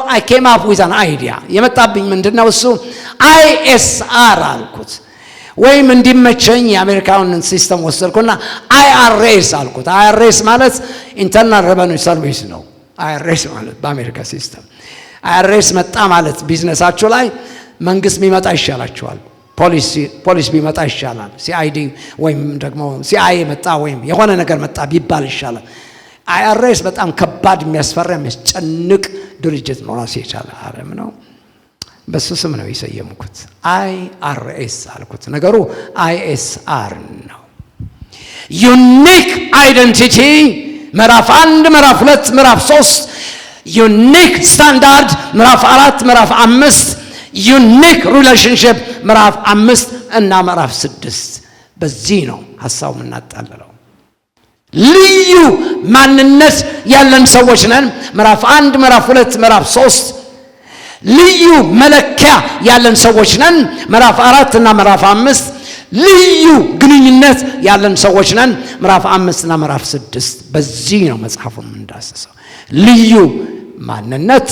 I came up with an idea። የመጣብኝ ምንድነው እሱ ISR አልኩት። ወይም እንዲመቸኝ የአሜሪካንን ሲስተም ወሰድኩና IRS አልኩት። IRS ማለት ኢንተርናል ሬቨኒው ሰርቪስ ነው። IRS ማለት በአሜሪካ ሲስተም IRS መጣ ማለት ቢዝነሳችሁ ላይ መንግስት ቢመጣ ይሻላችኋል። ፖሊስ ቢመጣ ይሻላል። ሲአይዲ ወይም ደግሞ ሲአይኤ መጣ ወይም የሆነ ነገር መጣ ቢባል ይሻላል። IRS በጣም ከባድ የሚያስፈራ የሚያስጨንቅ ድርጅት ነው። ራሱ የቻለ ዓለም ነው። በሱ ስም ነው የሰየምኩት። IRS አልኩት። ነገሩ ISR ነው። ዩኒክ አይደንቲቲ ምዕራፍ 1 ምዕራፍ 2 ምዕራፍ 3 ዩኒክ ስታንዳርድ ምዕራፍ 4 ምዕራፍ 5 ዩኒክ ሪሌሽንሺፕ ምዕራፍ 5 እና ምዕራፍ 6 በዚህ ነው ሐሳቡ የምናጣለለው። ልዩ ማንነት ያለን ሰዎች ነን። ምዕራፍ 1 ምዕራፍ 2 ምዕራፍ 3 ልዩ መለኪያ ያለን ሰዎች ነን። ምዕራፍ 4 እና ምዕራፍ 5 ልዩ ግንኙነት ያለን ሰዎች ነን። ምዕራፍ 5 እና ምዕራፍ 6 በዚህ ነው መጽሐፉን እንዳሰሰው። ልዩ ማንነት፣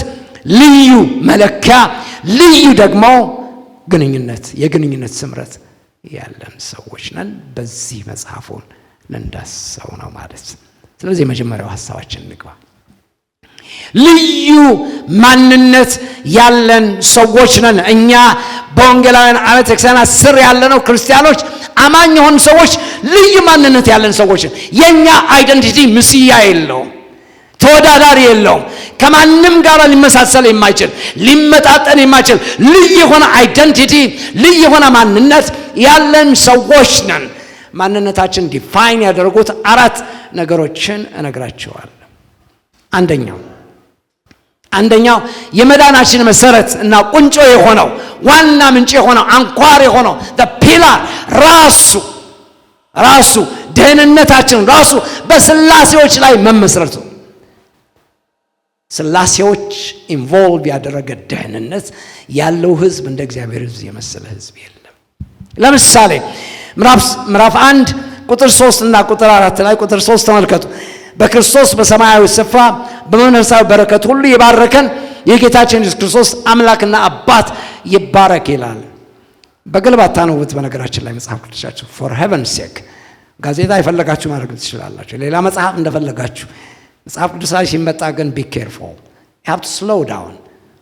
ልዩ መለኪያ፣ ልዩ ደግሞ ግንኙነት፣ የግንኙነት ስምረት ያለን ሰዎች ነን። በዚህ መጽሐፉን ልንዳስሰው ነው ማለት። ስለዚህ የመጀመሪያው ሐሳባችን እንግባ። ልዩ ማንነት ያለን ሰዎች ነን። እኛ በወንጌላውያን አብያተ ክርስቲያናት ስር ያለነው ክርስቲያኖች፣ አማኝ የሆኑ ሰዎች ልዩ ማንነት ያለን ሰዎች ነን። የኛ አይደንቲቲ ምስያ የለውም፣ ተወዳዳሪ የለውም። ከማንም ጋር ሊመሳሰል የማይችል ሊመጣጠን የማይችል ልዩ የሆነ አይደንቲቲ፣ ልዩ የሆነ ማንነት ያለን ሰዎች ነን። ማንነታችን ዲፋይን ያደረጉት 4 ነገሮችን እነግራቸዋለሁ። አንደኛው የመዳናችን መሰረት እና ቁንጮ የሆነው ዋና ምንጭ የሆነው አንኳር የሆነው ፒላር ራሱ ደህንነታችን ራሱ በስላሴዎች ላይ መመስረቱ። ስላሴዎች ኢንቮልቭ ያደረገ ደህንነት ያለው ህዝብ እንደ እግዚአብሔር ህዝብ የመሰለ ህዝብ የለም። ለምሳሌ ምዕራፍ 1 ቁጥር 3 እና ቁጥር 4 ላይ ቁጥር 3 ተመልከቱ። በክርስቶስ በሰማያዊ ስፍራ በመንፈሳዊ በረከት ሁሉ የባረከን የጌታችን ኢየሱስ ክርስቶስ አምላክና አባት ይባረክ ይላል። በግልባታ ነው በነገራችን ላይ መጽሐፍ ቅዱሳችሁ for heaven's sake ጋዜጣ የፈለጋችሁ ማድረግ ትችላላችሁ። ሌላ መጽሐፍ እንደፈለጋችሁ። መጽሐፍ ቅዱስ ላይ ሲመጣ ግን be careful you have to slow down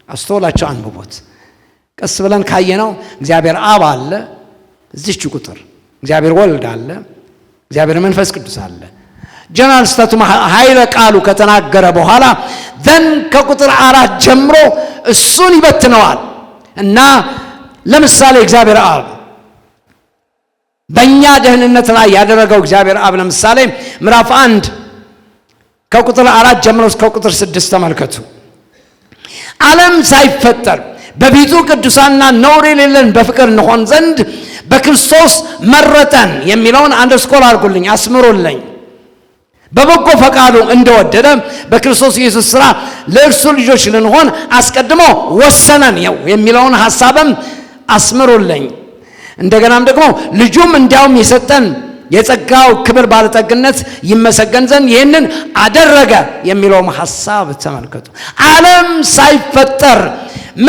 አስተውላችሁ አንብቦት ቀስ ብለን ካየነው እግዚአብሔር አብ አለ እዚች ቁጥር እግዚአብሔር ወልድ አለ እግዚአብሔር መንፈስ ቅዱስ አለ ጀነራል ስታቱ ኃይለ ቃሉ ከተናገረ በኋላ then ከቁጥር 4 ጀምሮ እሱን ይበትነዋል እና ለምሳሌ እግዚአብሔር አብ በእኛ ደህንነት ላይ ያደረገው እግዚአብሔር አብ ለምሳሌ ምዕራፍ 1 ከቁጥር 4 ጀምሮ እስከ ቁጥር 6 ተመልከቱ ዓለም ሳይፈጠር በፊቱ ቅዱሳንና ነውር የሌለን በፍቅር እንሆን ዘንድ በክርስቶስ መረጠን የሚለውን አንደርስኮር አድርጉልኝ አስምሩልኝ በበጎ ፈቃዱ እንደወደደ በክርስቶስ ኢየሱስ ሥራ ለእርሱ ልጆች ልንሆን አስቀድሞ ወሰነን የሚለውን ሐሳብም አስምሩልኝ እንደገናም ደግሞ ልጁም እንዲያውም የሰጠን የጸጋው ክብር ባለጠግነት ይመሰገን ዘንድ ይህንን አደረገ የሚለውም ሐሳብ ተመልከቱ ዓለም ሳይፈጠር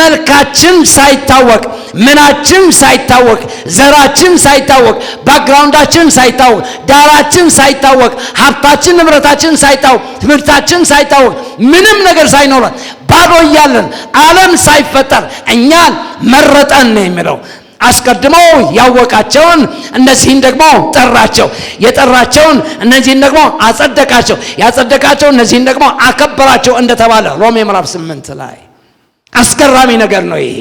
መልካችን ሳይታወቅ ምናችን ሳይታወቅ ዘራችን ሳይታወቅ ባክግራውንዳችን ሳይታወቅ ዳራችን ሳይታወቅ ሀብታችን ንብረታችን ሳይታወቅ ትምህርታችን ሳይታወቅ ምንም ነገር ሳይኖረን ባዶ እያለን ዓለም ሳይፈጠር እኛን መረጠን ነው የሚለው አስቀድሞ ያወቃቸውን እነዚህን ደግሞ ጠራቸው የጠራቸውን እነዚህን ደግሞ አጸደቃቸው ያጸደቃቸው እነዚህን ደግሞ አከበራቸው እንደተባለ ሮሜ ምዕራፍ 8 ላይ አስገራሚ ነገር ነው ይሄ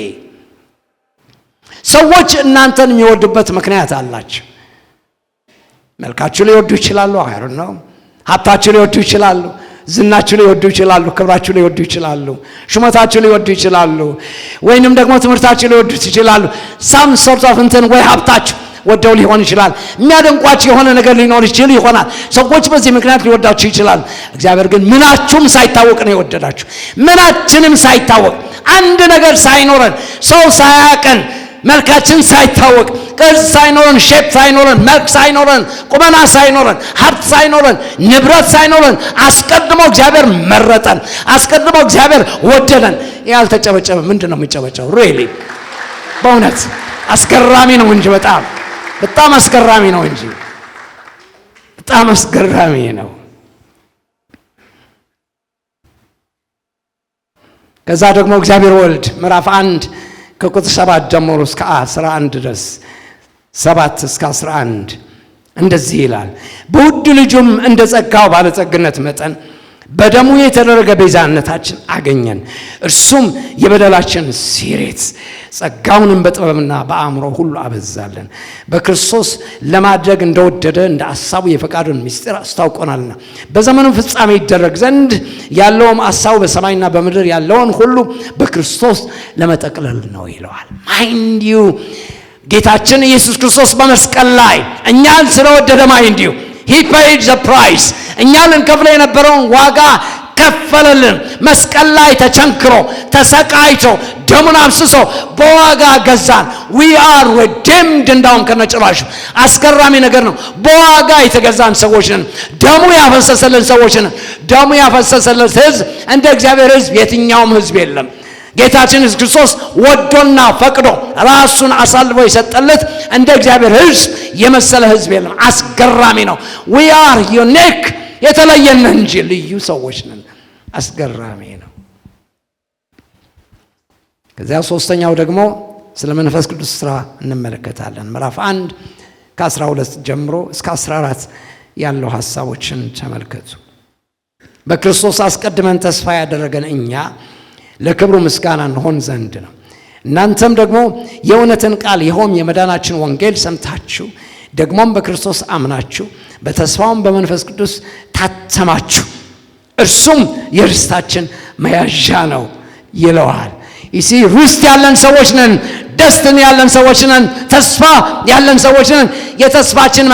ሰዎች እናንተን የሚወዱበት ምክንያት አላቸው መልካችሁ ሊወዱ ይችላሉ አይ ዶንት ኖ ሀብታችሁ ሊወዱ ይችላሉ ዝናችሁ ሊወዱ ይችላሉ ክብራችሁ ሊወዱ ይችላሉ ሹመታችሁ ሊወዱ ይችላሉ ወይንም ደግሞ ትምህርታችሁ ሊወዱ ይችላሉ some sort of እንትን ወይ ሀብታችሁ ወደው ሊሆን ይችላል የሚያደንቋችሁ የሆነ ነገር ሊኖር ይሆናል ሰዎች በዚህ ምክንያት ሊወዳችሁ ይችላል እግዚአብሔር ግን ምናችሁም ሳይታወቅ ነው የወደዳችሁ ምናችንም ሳይታወቅ አንድ ነገር ሳይኖረን ሰው ሳያቀን መልካችን ሳይታወቅ ቅርጽ ሳይኖረን ሼፕ ሳይኖረን መልክ ሳይኖረን ቁመና ሳይኖረን ሀብት ሳይኖረን ንብረት ሳይኖረን አስቀድሞ እግዚአብሔር መረጠን አስቀድሞ እግዚአብሔር ወደደን ያልተጨበጨበ ምንድነው የሚጨበጨው ሪሊ በእውነት አስገራሚ ነው እንጂ በጣም አስገራሚ ነው እንጂ በጣም አስገራሚ ነው ከዛ ደግሞ እግዚአብሔር ወልድ ምዕራፍ 1 ከቁጥር 7 ጀምሮ እስከ 11 ድረስ 7 እስከ 11 እንደዚህ ይላል በውድ ልጁም እንደ ጸጋው ባለጸግነት መጠን በደሙ የተደረገ ቤዛነታችን አገኘን እርሱም የበደላችን ስርየት ጸጋውንም በጥበብና በአእምሮ ሁሉ አበዛለን በክርስቶስ ለማድረግ እንደወደደ እንደ ሐሳቡ የፈቃዱን ምስጢር አስታውቆናልና በዘመኑ ፍጻሜ ይደረግ ዘንድ ያለውም ሐሳቡ በሰማይና በምድር ያለውን ሁሉ በክርስቶስ ለመጠቅለል ነው ይለዋል ማይንድ ዩ ጌታችን ኢየሱስ ክርስቶስ በመስቀል ላይ እኛን ስለወደደ ማይንድ ዩ he paid the price እኛን እንከፍል የነበረውን ዋጋ ከፈለልን መስቀል ላይ ተቸንክሮ ተሰቃይቶ ደሙን አፍስሶ በዋጋ ገዛን we are redeemed እንዳውም ከነጭራሹ አስገራሚ ነገር ነው በዋጋ የተገዛን ሰዎች ነን ደሙ ያፈሰሰልን ሰዎች ነን ደሙ ያፈሰሰልን ሕዝብ እንደ እግዚአብሔር ሕዝብ የትኛውም ሕዝብ የለም ጌታችን ኢየሱስ ክርስቶስ ወዶና ፈቅዶ ራሱን አሳልፎ የሰጠለት እንደ እግዚአብሔር ሕዝብ የመሰለ ሕዝብ የለም አስገራሚ ነው we are unique የተለየን እንጂ ልዩ ሰዎች ነን አስገራሚ ነው ከዚያ ሶስተኛው ደግሞ ስለ መንፈስ ቅዱስ ሥራ እንመለከታለን ምዕራፍ 1 ከ12 ጀምሮ እስከ 14 ያለው ሐሳቦችን ተመልከቱ በክርስቶስ አስቀድመን ተስፋ ያደረገን እኛ ለክብሩ ምስጋና እንሆን ዘንድ ነው እናንተም ደግሞ የእውነትን ቃል ይኸውም የመዳናችን ወንጌል ሰምታችሁ ደግሞም በክርስቶስ አምናችሁ በተስፋውም በመንፈስ ቅዱስ ታተማችሁ እርሱም የርስታችን መያዣ ነው ይለዋል ይሲ ርስት ያለን ሰዎች ነን ደስትን ያለን ሰዎች ነን ተስፋ ያለን ሰዎች ነን የተስፋችን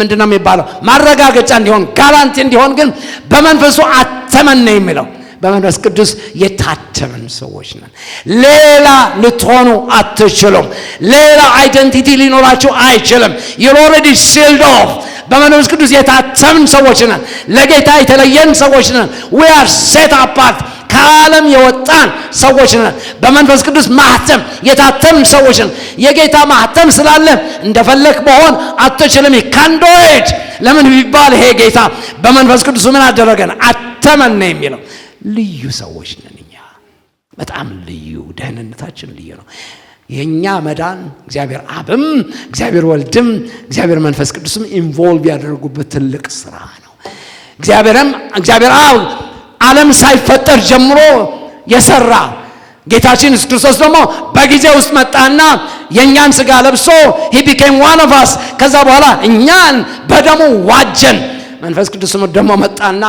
ምንድነው የሚባለው ማረጋገጫ እንዲሆን ጋራንቲ እንዲሆን ግን በመንፈሱ አተመን ነው የሚለው በመንፈስ ቅዱስ የታተመን ሰዎች ነን ሌላ ልትሆኑ አትችሉም ሌላ አይደንቲቲ ሊኖራችሁ አይችልም you're already sealed off በመንፈስ ቅዱስ የታተምን ሰዎች ነን ለጌታ የተለየን ሰዎች ነን we are set apart ከዓለም የወጣን ሰዎች ነን በመንፈስ ቅዱስ ማህተም የታተምን ሰዎች ነን የጌታ ማህተም ስላለ እንደፈለክ መሆን አትችልም ካንዶት ለምን ቢባል ይሄ ጌታ በመንፈስ ቅዱስ ምን አደረገን አተመን ነው የሚለው ልዩ ሰዎች ነን እኛ። በጣም ልዩ፣ ደህንነታችን ልዩ ነው። የኛ መዳን እግዚአብሔር አብም እግዚአብሔር ወልድም እግዚአብሔር መንፈስ ቅዱስም ኢንቮልቭ ያደረጉበት ትልቅ ስራ ነው። እግዚአብሔር አብ ዓለም ሳይፈጠር ጀምሮ የሰራ ጌታችን ኢየሱስ ክርስቶስ ደግሞ በጊዜ ውስጥ መጣና የኛን ሥጋ ለብሶ he became one of us። ከዛ በኋላ እኛን በደሙ ዋጀን። መንፈስ ቅዱስ ደግሞ መጣና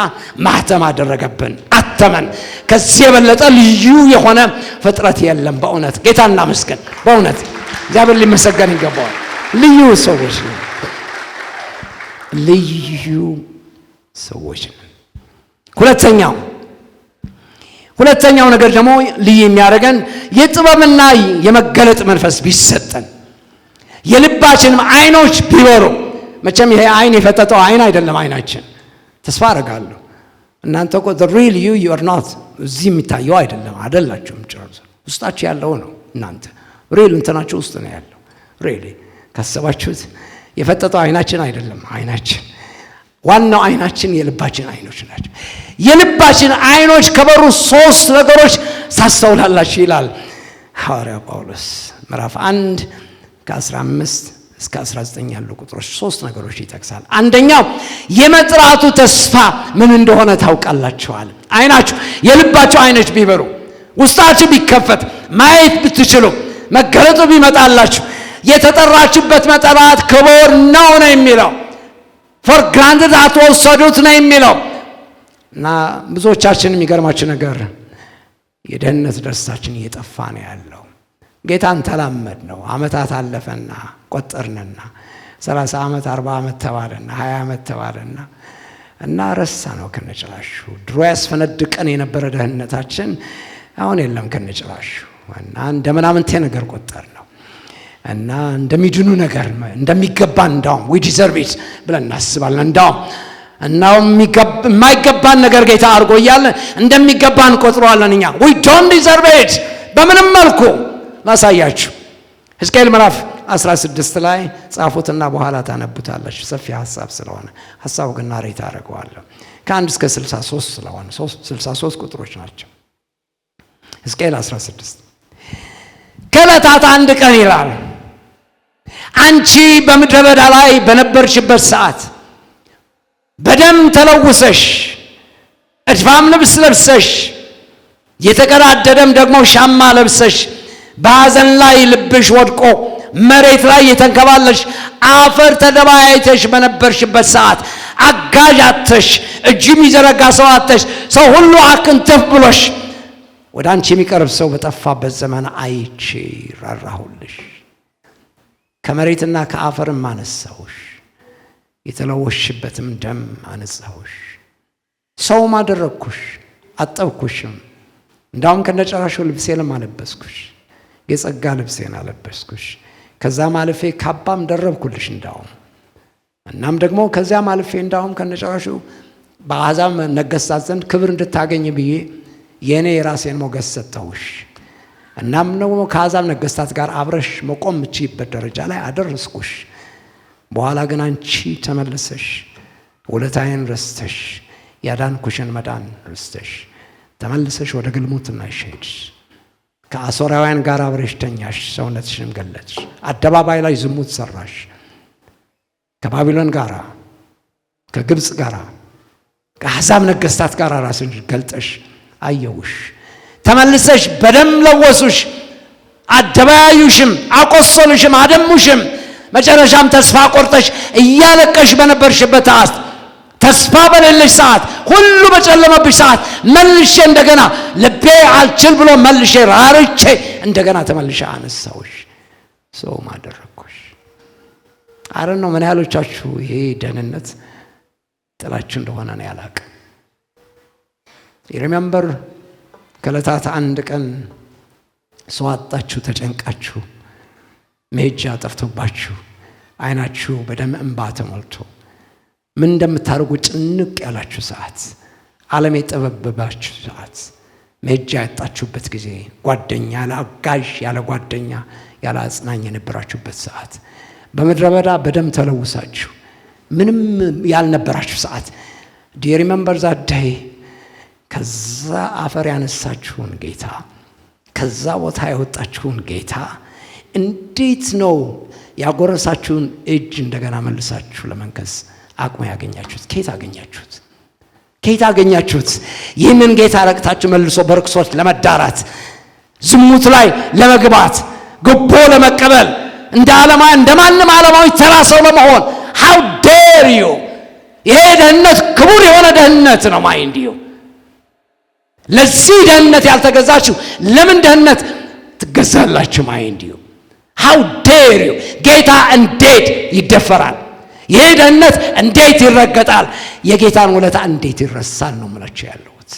ማህተም አደረገብን፣ አተመን። ከዚህ የበለጠ ልዩ የሆነ ፍጥረት የለም። በእውነት ጌታ እናመስገን። በእውነት እግዚአብሔር ሊመሰገን ይገባዋል። ልዩ ሰዎች ነን፣ ልዩ ሰዎች ነን። ሁለተኛው ነገር ደግሞ ልዩ የሚያደርገን የጥበብና የመገለጥ መንፈስ ቢሰጠን፣ የልባችንም አይኖች ቢበሩ። መቼም ይሄ አይን የፈጠጠው አይን አይደለም አይናችን። ተስፋ አደርጋለሁ እናንተ እኮ the real you are not እዚህ የሚታየው አይደላችሁም። ጭራሽ ውስጣችሁ ያለው ነው። እናንተ ሪል እንትናችሁ ውስጥ ነው ያለው። ሪሊ ካሰባችሁት የፈጠጠው አይናችን አይደለም። አይናችን ዋናው አይናችን የልባችን አይኖች ናቸው። የልባችን አይኖች ከበሩ 3 ነገሮች ታስተውላላችሁ ይላል ሐዋርያ ጳውሎስ ምዕራፍ 1 ከ15 እስከ 19 ያሉ ቁጥሮች 3 ነገሮች ይጠቅሳል። አንደኛው የመጥራቱ ተስፋ ምን እንደሆነ ታውቃላችኋል። አይናችሁ የልባችሁ አይኖች ቢበሩ፣ ውስጣችሁ ቢከፈት፣ ማየት ብትችሉ፣ መገለጡ ቢመጣላችሁ፣ የተጠራችሁበት መጠራት ክቡር ነው የሚለው for granted አትወሰዱት ነው የሚለው። እና ብዙዎቻችን የሚገርማችሁ ነገር የደህንነት ደስታችን እየጠፋ ነው ያለው። ጌታን ተላመድ ነው። አመታት አለፈና ቆጠርንና 30 ዓመት 40 ዓመት ተባለና 20 ዓመት ተባለና እና ረሳ ነው ከነጭራሹ። ድሮ ያስፈነድቀን የነበረ ደህንነታችን አሁን የለም ከነጭራሹ። እና እንደምናምንቴ ነገር ቆጠር ነው እና እንደሚድኑ ነገር እንደሚገባን እንዳውም we deserve it ብለን እናስባለን። እንዳውም የማይገባን ነገር ጌታ አድርጎ እያለ እንደሚገባን ቆጥረዋለን እኛ። we don't deserve it በምንም መልኩ። ላሳያችሁ ሕዝቅኤል ምዕራፍ 16 ላይ ጻፉትና በኋላ ታነቡታላችሁ። ሰፊ ሐሳብ ስለሆነ ሐሳቡ ግን ናሬት አደርገዋለሁ። ከ1 እስከ 63 ስለሆነ 63 ቁጥሮች ናቸው። ሕዝቅኤል 16 ከዕለታት አንድ ቀን ይላል አንቺ በምድረ በዳ ላይ በነበርሽበት ሰዓት በደም ተለውሰሽ እድፋም ልብስ ለብሰሽ የተቀዳደደም ደግሞ ሻማ ለብሰሽ በሐዘን ላይ ልብሽ ወድቆ መሬት ላይ የተንከባለሽ አፈር ተደባይተሽ በነበርሽበት ሰዓት አጋዥ አጥተሽ እጅ የሚዘረጋ ሰው አጥተሽ ሰው ሁሉ አክንተፍ ብሎሽ ወደ አንቺ የሚቀርብ ሰው በጠፋበት ዘመን አይቼ ራራሁልሽ፣ ከመሬትና ከአፈርም አነሳሁሽ፣ የተለወሽበትም ደም አነጻሁሽ፣ ሰውም አደረግኩሽ፣ አጠብኩሽም፣ እንዳውም ከነጨራሹ ልብሴንም አለበስኩሽ፣ የጸጋ ልብሴን አለበስኩሽ፣ ከዛም አልፌ ካባም ደረብኩልሽ። እናም ደግሞ ከዚያም አልፌ እንዳውም ከነጨራሹ በአሕዛብ ነገሥታት ዘንድ ክብር እንድታገኝ ብዬ የኔ የራሴን ሞገስ ሰጠሁሽ። እናም ደግሞ ከአሕዛብ ነገሥታት ጋር አብረሽ መቆም የምትችይበት ደረጃ ላይ አደረስኩሽ። በኋላ ግን አንቺ ተመልሰሽ ውለታዬን ረስተሽ ያዳንኩሽን መዳን ረስተሽ ተመልሰሽ ወደ ግልሙትናሽ ሄድሽ። ከአሦራውያን ጋር አብረሽ ተኛሽ፣ ሰውነትሽንም ገለጥሽ፣ አደባባይ ላይ ዝሙት ሰራሽ። ከባቢሎን ጋር፣ ከግብፅ ጋር፣ ከአሕዛብ ነገሥታት ጋር ራስን ገልጠሽ አየውሽ። ተመልሰሽ በደም ለወሱሽ፣ አደባያዩሽም፣ አቆሰሉሽም፣ አደሙሽም። መጨረሻም ተስፋ ቆርጠሽ እያለቀሽ በነበርሽበት ሰዓት፣ ተስፋ በሌለሽ ሰዓት፣ ሁሉ በጨለመብሽ ሰዓት መልሼ እንደገና ልቤ አልችል ብሎ መልሼ ራርቼ እንደገና ተመልሼ አነሳውሽ፣ ሰውም አደረግኩሽ። አረን ነው ምን ያህሎቻችሁ ይሄ ደህንነት ጥላችሁ እንደሆነ ነው ያላቅም። ሪሜምበር ከዕለታት አንድ ቀን ሰው አጣችሁ፣ ተጨንቃችሁ፣ መሄጃ ጠፍቶባችሁ፣ አይናችሁ በደም እንባ ተሞልቶ ምን እንደምታደርጉ ጭንቅ ያላችሁ ሰዓት፣ ዓለም የጠበበባችሁ ሰዓት፣ መሄጃ ያጣችሁበት ጊዜ፣ ጓደኛ ያለ አጋዥ ያለ ጓደኛ ያለ አጽናኝ የነበራችሁበት ሰዓት፣ በምድረ በዳ በደም ተለውሳችሁ ምንም ያልነበራችሁ ሰዓት ዲዩ ሪሜምበር ዛት ዴይ ከዛ አፈር ያነሳችሁን ጌታ፣ ከዛ ቦታ ያወጣችሁን ጌታ እንዴት ነው ያጎረሳችሁን እጅ እንደገና መልሳችሁ ለመንከስ አቅሙ ያገኛችሁት? ከየት አገኛችሁት? ከየት አገኛችሁት? ይህንን ጌታ ረግጣችሁ መልሶ በርክሶት ለመዳራት፣ ዝሙት ላይ ለመግባት፣ ጉቦ ለመቀበል፣ እንደ ማንም ዓለማዊ ተራ ሰው ለመሆን how dare you! ይሄ ደህንነት ክቡር የሆነ ደህንነት ነው። ማይንድ ዩ ለዚህ ደህንነት ያልተገዛችሁ ለምን ደህንነት ትገዛላችሁ? ማይንድ ዩ how dare you! ጌታ እንዴት ይደፈራል? ይሄ ደህንነት እንዴት ይረገጣል? የጌታን ውለታ እንዴት ይረሳል ነው የምላችሁ ያለሁት።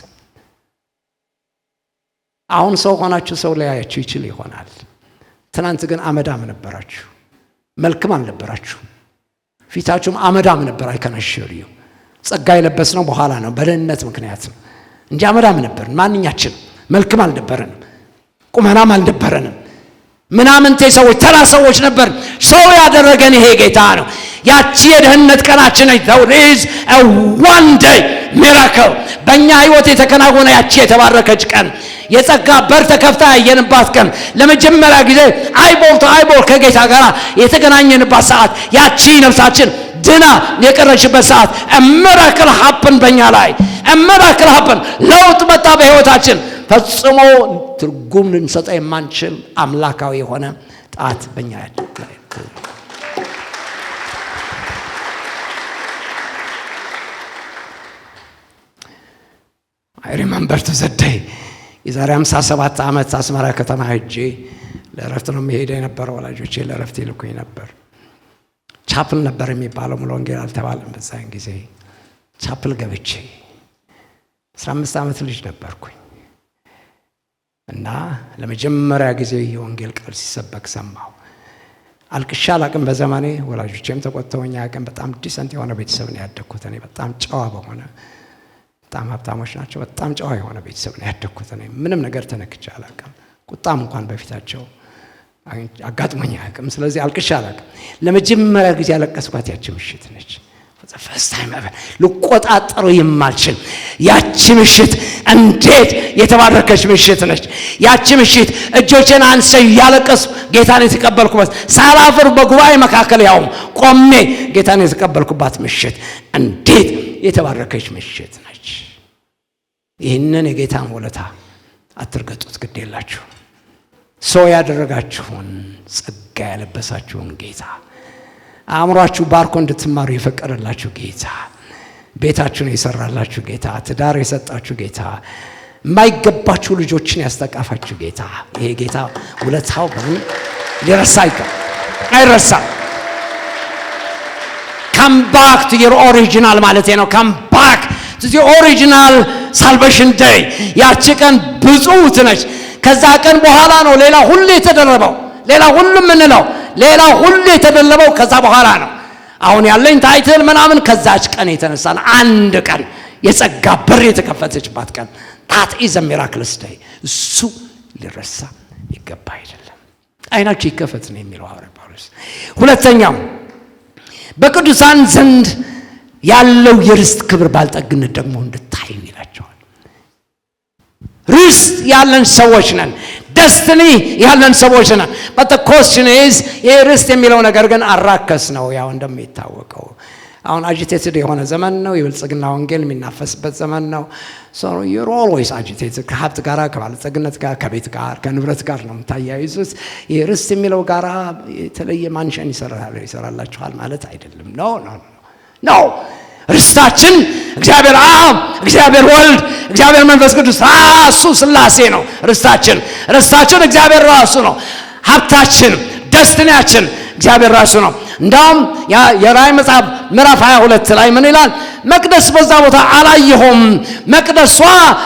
አሁን ሰው ሆናችሁ ሰው ሊያያችሁ ይችል ይሆናል። ትናንት ግን አመዳም ነበራችሁ፣ መልክም አልነበራችሁ። ፊታችሁም አመዳም ነበር። አይከነሽሪው ጸጋ የለበስነው በኋላ ነው፣ በደህንነት ምክንያት ነው እንጂ አመዳም ነበርን። ማንኛችን መልክም አልነበረንም፣ ቁመናም አልነበረንም። ምናምንቴ ሰዎች፣ ተራ ሰዎች ነበር። ሰው ያደረገን ይሄ ጌታ ነው። ያቺ የደህንነት ቀናችን ነች። there is a one day miracle በእኛ ህይወት የተከናወነ ያቺ የተባረከች ቀን፣ የጸጋ በር ተከፍታ ያየንባት ቀን፣ ለመጀመሪያ ጊዜ አይቦል ቱ አይቦል ከጌታ ጋር የተገናኘንባት ሰዓት፣ ያቺ ነፍሳችን ድና የቀረችበት ሰዓት፣ a miracle happen በእኛ ላይ a miracle happen። ለውጥ መጣ በህይወታችን። ፈጽሞ ትርጉም ልንሰጠ የማንችል አምላካዊ የሆነ ጣት በእኛ ያለ I remember to that day የዛሬ 57 ዓመት አስመራ ከተማ ሄጄ ለረፍት ነው የምሄደው የነበረው። ወላጆቼ ለረፍት ይልኩኝ ነበር። ቻፕል ነበር የሚባለው፣ ሙሉ ወንጌል አልተባለም በዛን ጊዜ። ቻፕል ገብቼ 15 ዓመት ልጅ ነበርኩኝ እና ለመጀመሪያ ጊዜ የወንጌል ቃል ሲሰበክ ሰማሁ። አልቅሻ አላቅም በዘመኔ። ወላጆቼም ተቆጥተውኝ አያውቅም። በጣም ዲሰንት የሆነ ቤተሰብ ነው ያደግኩት እኔ። በጣም ጨዋ በሆነ፣ በጣም ሀብታሞች ናቸው፣ በጣም ጨዋ የሆነ ቤተሰብ ነው ያደግኩት እኔ። ምንም ነገር ተነክቼ አላቅም። ቁጣም እንኳን በፊታቸው አጋጥሞኝ አያውቅም። ስለዚህ አልቅሻ አላቅም። ለመጀመሪያ ጊዜ ያለቀስኳት ያቺ ምሽት ነች። ፈርስት ታይም ልቆጣጠሩ የማልችል ያቺ ምሽት እንዴት የተባረከች ምሽት ነች። ያቺ ምሽት እጆቼን አንስተው ያለቀስኩ ጌታን የተቀበልኩበት፣ ሳላፍር በጉባኤ መካከል ያውም ቆሜ ጌታን የተቀበልኩባት ምሽት እንዴት የተባረከች ምሽት ነች። ይህንን የጌታን ውለታ አትርገጡት፣ ግድ የላችሁ። ሰው ያደረጋችሁን፣ ጸጋ ያለበሳችሁን ጌታ፣ አእምሯችሁ ባርኮ እንድትማሩ የፈቀደላችሁ ጌታ፣ ቤታችሁን የሰራላችሁ ጌታ፣ ትዳር የሰጣችሁ ጌታ፣ የማይገባችሁ ልጆችን ያስተቃፋችሁ ጌታ፣ ይሄ ጌታ ውለታው በምን ሊረሳ አይረሳም። come back to your original ማለት ነው። come back to the original salvation day። ያቺ ቀን ብዙት ነች። ከዛ ቀን በኋላ ነው ሌላ ሁሉ የተደረበው፣ ሌላ ሁሉ ምንለው ሌላ ሁሉ የተደለበው ከዛ በኋላ ነው። አሁን ያለኝ ታይትል ምናምን ከዛች ቀን የተነሳ ነው። አንድ ቀን የጸጋ በር የተከፈተችባት ቀን that is a miraculous day። እሱ ሊረሳ ይገባ አይደለም። አይናችሁ ይከፈት ነው የሚለው ሐዋርያ ጳውሎስ። ሁለተኛው በቅዱሳን ዘንድ ያለው የርስት ክብር ባልጠግነት ደግሞ እንድታዩ ይላቸዋል። ርስት ያለን ሰዎች ነን። ደስትኒ ያለን ሰዎች ነን። but the question is ይሄ ርስት የሚለው ነገር ግን አራከስ ነው። ያው እንደሚታወቀው አሁን አጂቴትድ የሆነ ዘመን ነው። የብልጽግና ወንጌል የሚናፈስበት ዘመን ነው። so you're always agitated። ከሀብት ጋር፣ ከባለጸግነት ጋር፣ ከቤት ጋር፣ ከንብረት ጋር ነው የምታያይዙት። ይሄ ርስት የሚለው ጋር የተለየ ማንሸን ይሰራላችኋል ማለት አይደለም። no ርስታችን እግዚአብሔር አብ፣ እግዚአብሔር ወልድ፣ እግዚአብሔር መንፈስ ቅዱስ ራሱ ሥላሴ ነው። ርስታችን እግዚአብሔር ራሱ ነው። ሀብታችን፣ ደስትናችን እግዚአብሔር ራሱ ነው። እንዳውም የራእይ መጽሐፍ ምዕራፍ 22 ላይ ምን ይላል? መቅደስ በዛ ቦታ አላየሁም፣ መቅደሷ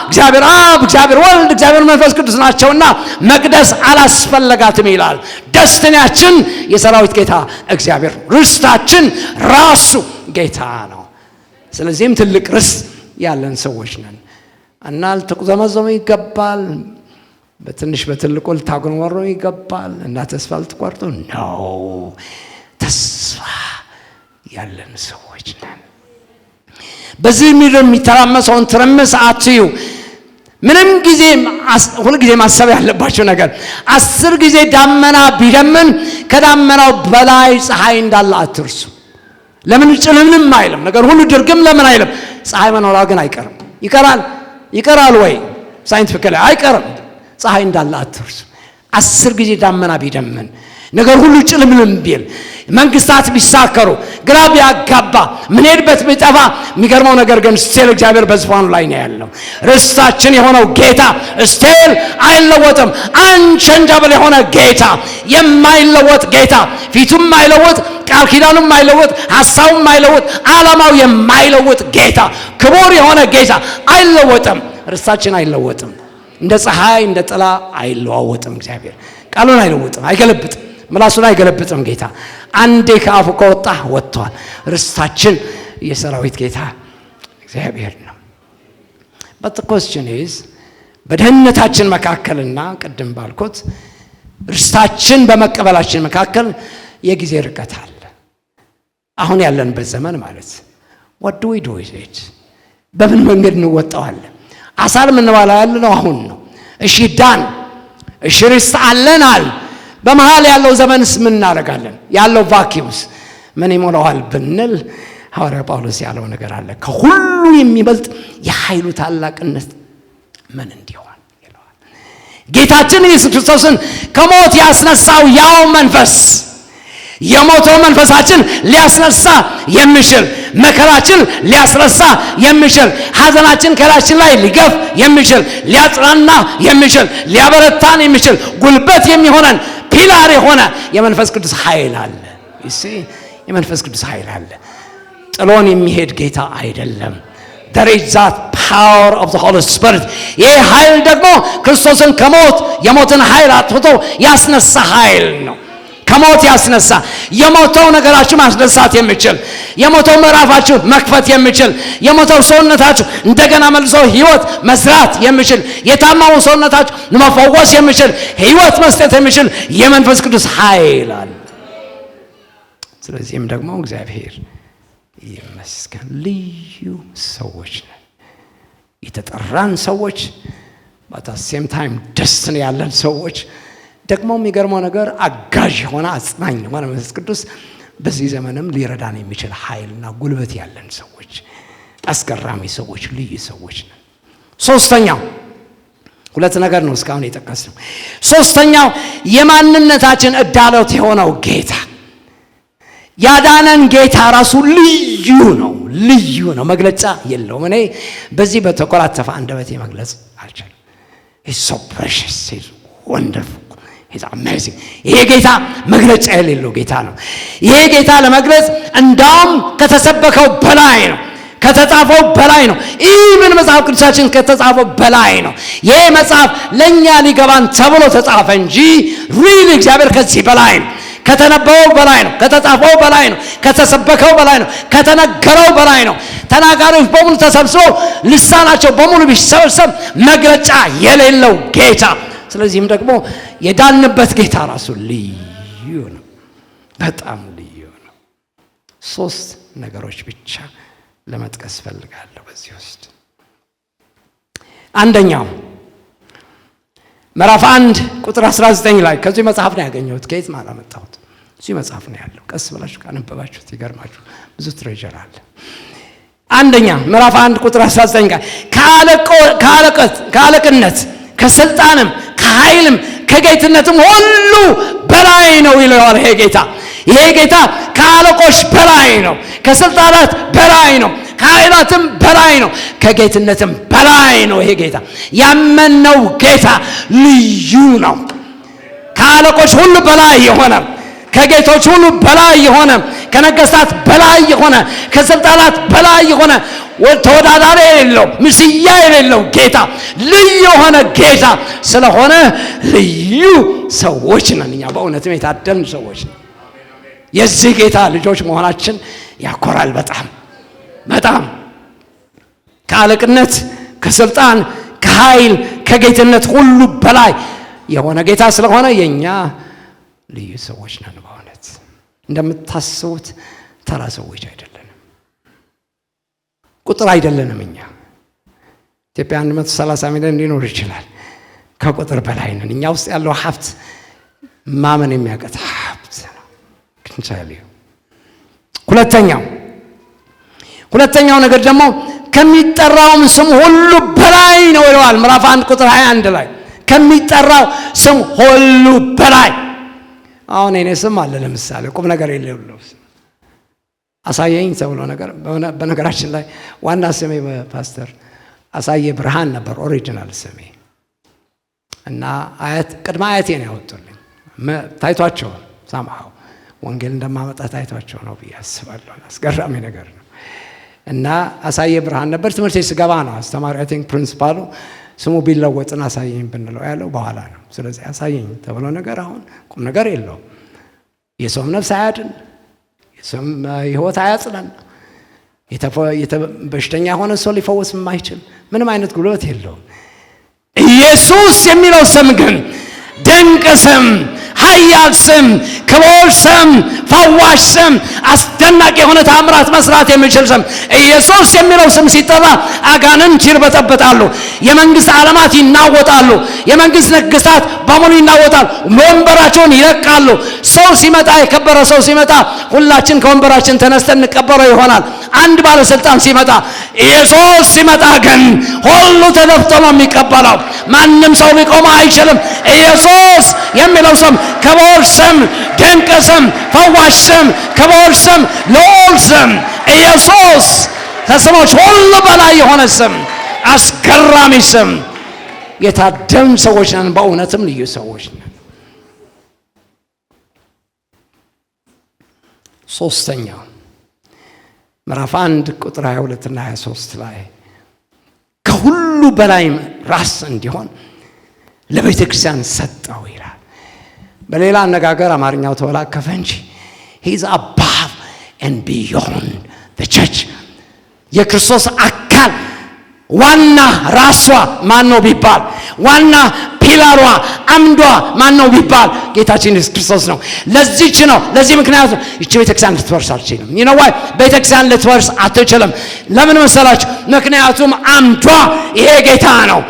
እግዚአብሔር አብ፣ እግዚአብሔር ወልድ፣ እግዚአብሔር መንፈስ ቅዱስ ናቸውና መቅደስ አላስፈለጋትም ይላል። ደስትናችን የሰራዊት ጌታ እግዚአብሔር፣ ርስታችን ራሱ ጌታ ነው። ስለዚህም ትልቅ ርስት ያለን ሰዎች ነን እና ልትቁዘመዘሙ ይገባል። በትንሽ በትልቁ ልታጉረመርሙ ይገባል እና ተስፋ ልትቆርጡ ነው። ተስፋ ያለን ሰዎች ነን። በዚህ ምድር የሚተራመሰውን ትርምስ አትዩ። ምንም ጊዜ ሁሉ ጊዜ ማሰብ ያለባቸው ነገር 10 ጊዜ ዳመና ቢደምን ከዳመናው በላይ ፀሐይ እንዳለ አትርሱ። ለምን ጭልምንም አይልም? ነገር ሁሉ ድርግም ለምን አይልም? ፀሐይ መኖሯ ግን አይቀርም። ይቀራል ወይ? ሳይንቲፊካሊ አይቀርም። ፀሐይ እንዳለ አትርሱ። 10 ጊዜ ዳመና ቢደምን ነገር ሁሉ ጭልምልም ቢል መንግስታት ቢሳከሩ ግራ ቢያጋባ ምንሄድበት ቢጠፋ የሚገርመው ነገር ግን ስቲል እግዚአብሔር በዙፋኑ ላይ ነው ያለው። ርስታችን የሆነው ጌታ ስቲል አይለወጥም። አንቸንጀብል የሆነ ጌታ፣ የማይለወጥ ጌታ፣ ፊቱም የማይለወጥ ቃል ኪዳኑም የማይለወጥ ሐሳቡም የማይለወጥ ዓላማው የማይለወጥ ጌታ፣ ክቡር የሆነ ጌታ አይለወጥም። ርስታችን አይለወጥም። እንደ ፀሐይ እንደ ጥላ አይለዋወጥም። እግዚአብሔር ቃሉን አይለወጥም፣ አይገለብጥም፣ ምላሱን አይገለብጥም። ጌታ አንዴ ከአፉ ከወጣ ወጥቷል። ርስታችን የሰራዊት ጌታ እግዚአብሔር ነው። but the question is በደህንነታችን መካከልና ቅድም ባልኩት ርስታችን በመቀበላችን መካከል የጊዜ ርቀት አለ። አሁን ያለንበት ዘመን ማለት what do we do with it? በምን መንገድ እንወጣዋለን? አሳል ምን ባላ ያለው አሁን ነው። እሺ ዳን እሺ ርስት አለናል። በመሃል ያለው ዘመንስ ምን እናደርጋለን? ያለው ቫኪዩምስ ምን ይሞላዋል ብንል ሐዋርያ ጳውሎስ ያለው ነገር አለ። ከሁሉ የሚበልጥ የኃይሉ ታላቅነት ምን እንዲሆን ይለዋል። ጌታችን ኢየሱስ ክርስቶስን ከሞት ያስነሳው ያው መንፈስ የሞተው መንፈሳችን ሊያስነሳ የሚችል፣ መከራችን ሊያስረሳ የሚችል፣ ሐዘናችን ከላያችን ላይ ሊገፍ የሚችል፣ ሊያጽናና የሚችል፣ ሊያበረታን የሚችል፣ ጉልበት የሚሆነን ፒላር የሆነ የመንፈስ ቅዱስ ኃይል አለ። የመንፈስ ቅዱስ ኃይል አለ። ጥሎን የሚሄድ ጌታ አይደለም። there is that power of the Holy Spirit። ይህ ኃይል ደግሞ ክርስቶስን ከሞት የሞትን ኃይል አጥፍቶ ያስነሳ ኃይል ነው። ከሞት ያስነሳ፣ የሞተው ነገራችሁ ማስነሳት የሚችል፣ የሞተው ምዕራፋችሁ መክፈት የሚችል፣ የሞተው ሰውነታችሁ እንደገና መልሶ ህይወት መስራት የሚችል፣ የታመሙ ሰውነታችሁ መፈወስ የሚችል፣ ህይወት መስጠት የሚችል የመንፈስ ቅዱስ ኃይል አለ። ስለዚህም ደግሞ እግዚአብሔር ይመስገን ልዩ ሰዎች ነን፣ የተጠራን ሰዎች፣ but at the same time ደስን ያለን ሰዎች፣ ደግሞ የሚገርመው ነገር አጋዥ የሆነ አጽናኝ የሆነ መንፈስ ቅዱስ በዚህ ዘመንም ሊረዳን የሚችል ኃይልና ጉልበት ያለን ሰዎች፣ አስገራሚ ሰዎች፣ ልዩ ሰዎች ነን። ሶስተኛው ሁለት ነገር ነው እስካሁን የጠቀስነው። ሶስተኛው የማንነታችን ዕዳሎት የሆነው ጌታ፣ ያዳነን ጌታ ራሱ ልዩ ነው። ልዩ ነው፣ መግለጫ የለውም። እኔ በዚህ በተኮላተፈ አንደበቴ መግለጽ አልችልም። it's so precious, it's wonderful, it's amazing። ይሄ ጌታ መግለጫ የሌለው ጌታ ነው። ይሄ ጌታ ለመግለጽ እንዳውም ከተሰበከው በላይ ነው፣ ከተጻፈው በላይ ነው። ኢቭን መጽሐፍ ቅዱሳችን ከተጻፈው በላይ ነው። ይሄ መጽሐፍ ለኛ ሊገባን ተብሎ ተጻፈ እንጂ ሪሊ እግዚአብሔር ከዚህ በላይ ነው። ከተነበበው በላይ ነው፣ ከተጻፈው በላይ ነው፣ ከተሰበከው በላይ ነው፣ ከተነገረው በላይ ነው። ተናጋሪዎች በሙሉ ተሰብስበው ልሳናቸው በሙሉ ቢሰበሰብ መግለጫ የሌለው ጌታ። ስለዚህም ደግሞ የዳንበት ጌታ ራሱ ልዩ ነው፣ በጣም ልዩ ነው። 3 ነገሮች ብቻ ለመጥቀስ ፈልጋለሁ በዚህ ውስጥ። አንደኛው ምዕራፍ 1 ቁጥር 19 ላይ ከዚህ መጽሐፍ ነው ያገኘሁት። ከየት ማለት መጣሁት? እዚህ መጽሐፍ ነው ያለው። ቀስ ብላችሁ ካነበባችሁት ይገርማችሁ፣ ብዙ ትሬጀር አለ። አንደኛ ምዕራፍ 1 ቁጥር 19 ጋር ከአለቅነት ከስልጣንም ከኃይልም ከጌትነትም ሁሉ በላይ ነው ይለዋል። ይሄ ጌታ ከአለቆች በላይ ነው፣ ከስልጣናት በላይ ነው፣ ከኃይላትም በላይ ነው፣ ከጌትነትም በላይ ነው። ይሄ ጌታ ያመነው ጌታ ልዩ ነው። ከአለቆች ሁሉ በላይ የሆነ፣ ከጌቶች ሁሉ በላይ የሆነ፣ ከነገስታት በላይ የሆነ፣ ከስልጣናት በላይ የሆነ፣ ተወዳዳሪ የሌለው ምስያ የሌለው ጌታ፣ ልዩ የሆነ ጌታ ስለሆነ ልዩ ሰዎች ነን። እኛ በእውነትም የታደልን ሰዎች ነን። የዚህ ጌታ ልጆች መሆናችን ያኮራል። በጣም ከአለቅነት ከስልጣን ከኃይል ከጌትነት ሁሉ በላይ የሆነ ጌታ ስለሆነ የኛ ልዩ ሰዎች ነን። በእውነት እንደምታስቡት ተራ ሰዎች አይደለንም፣ ቁጥር አይደለንም። እኛ ኢትዮጵያ 130 ሚሊዮን ሊኖር ይችላል። ከቁጥር በላይ ነን። እኛ ውስጥ ያለው ሀብት ማመን የሚያቀት ሀብት ነው። ክንቻሊው ሁለተኛው ነገር ደግሞ ከሚጠራውም ስም ሁሉ በላይ ነው ይላል ምዕራፍ 1 ቁጥር 21 ላይ ከሚጠራው ስም ሁሉ በላይ። አሁን እኔ ስም አለ ለምሳሌ ቁም ነገር የሌለው አሳየኝ ተብሎ ነገር በነገራችን ላይ ዋና ስሜ ፓስተር አሳየ ብርሃን ነበር ኦሪጂናል ስሜ እና ቅድመ አያቴ ነው ያወጡልኝ። ታይቷቸው ሳምሃው ወንጌል እንደማመጣ ታይቷቸው ነው ብዬ አስባለሁ። አስገራሚ ነገር ነው። እና አሳየ ብርሃን ነበር። ትምህርት ስገባ ነው አስተማሪ አይ ቲንክ ፕሪንሲፓሉ ስሙ ቢለወጥና አሳየኝ ብንለው ያለው በኋላ ነው። ስለዚህ አሳየኝ ተብሎ ነገር አሁን ቁም ነገር የለውም። የሰውም ነፍስ አያድን፣ የሰውም ሕይወት አያጽናን፣ በሽተኛ የሆነ ሰው ሊፈወስ የማይችል ምንም አይነት ጉልበት የለውም። ኢየሱስ የሚለው ስም ግን ድንቅ ስም፣ ኃያል ስም፣ ክቡር ስም፣ ፈዋሽ ስም፣ አስደናቂ የሆነ ተአምራት መስራት የሚችል ስም። ኢየሱስ የሚለው ስም ሲጠራ አጋንንት ይርበተበታሉ፣ የመንግስት ዓለማት ይናወጣሉ፣ የመንግስት ነገስታት በሙሉ ይናወጣሉ፣ ወንበራቸውን ይለቃሉ። ሰው ሲመጣ የከበረ ሰው ሲመጣ ሁላችን ከወንበራችን ተነስተን እንቀበለው ይሆናል። አንድ ባለስልጣን ሲመጣ፣ ኢየሱስ ሲመጣ ግን ሁሉ ተደፍቶ ነው የሚቀበለው። ማንም ሰው ሊቆም አይችልም። ኢየሱስ የሚለው ስም ክቡር ስም፣ ድንቅ ስም፣ ፈዋሽ ስም፣ ክቡር ስም፣ ልዑል ስም። ኢየሱስ ከስሞች ሁሉ በላይ የሆነ ስም፣ አስገራሚ ስም። የታደም ሰዎች ነን፣ በእውነትም ልዩ ሰዎች ነን። ሶስተኛው ምዕራፍ 1 ቁጥር 22 እና 23 ላይ ከሁሉ በላይ ራስ እንዲሆን ለቤተ ክርስቲያን ሰጠው ይላል። በሌላ አነጋገር አማርኛው ተወላከፈ እንጂ he is above and beyond the church። የክርስቶስ አካል ዋና ራሷ ማን ነው ቢባል፣ ዋና ፒላሯ አምዷ ማን ነው ቢባል ጌታችን ኢየሱስ ክርስቶስ ነው። ለዚህ ምክንያት ነው ይህች ቤተክርስቲያን ልትወርስ አትችልም። ይነዋይ ቤተክርስቲያን ልትወርስ አትችልም። ለምን መሰላችሁ? ምክንያቱም አምዷ ይሄ ጌታ ነው።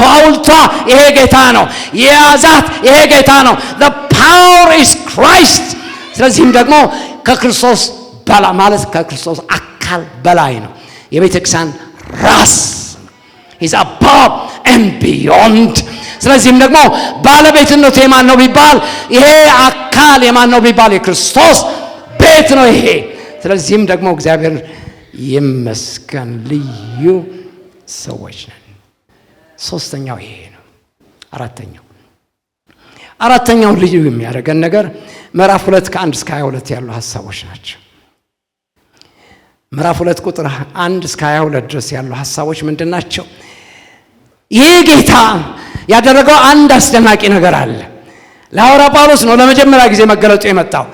ሐውልቷ ይሄ ጌታ ነው። የያዛት ይሄ ጌታ ነው። the power is Christ። ስለዚህም ደግሞ ከክርስቶስ በላይ ማለት ከክርስቶስ አካል በላይ ነው። የቤተክርስቲያን ራስ is above and beyond። ስለዚህም ደግሞ ባለቤትነቱ የማን ነው ቢባል፣ ይሄ አካል የማን ነው ቢባል የክርስቶስ ቤት ነው ይሄ። ስለዚህም ደግሞ እግዚአብሔር ይመስገን ልዩ ሰዎች ነን። ሶስተኛው ይሄ ነው። አራተኛው ልዩ የሚያደርገን ነገር ምዕራፍ 2 ከ1 እስከ 22 ያሉ ሐሳቦች ናቸው። ምዕራፍ 2 ቁጥር 1 እስከ 22 ድረስ ያሉ ሐሳቦች ምንድን ናቸው? ይህ ጌታ ያደረገው አንድ አስደናቂ ነገር አለ። ለሐዋርያ ጳውሎስ ነው ለመጀመሪያ ጊዜ መገለጡ የመጣው።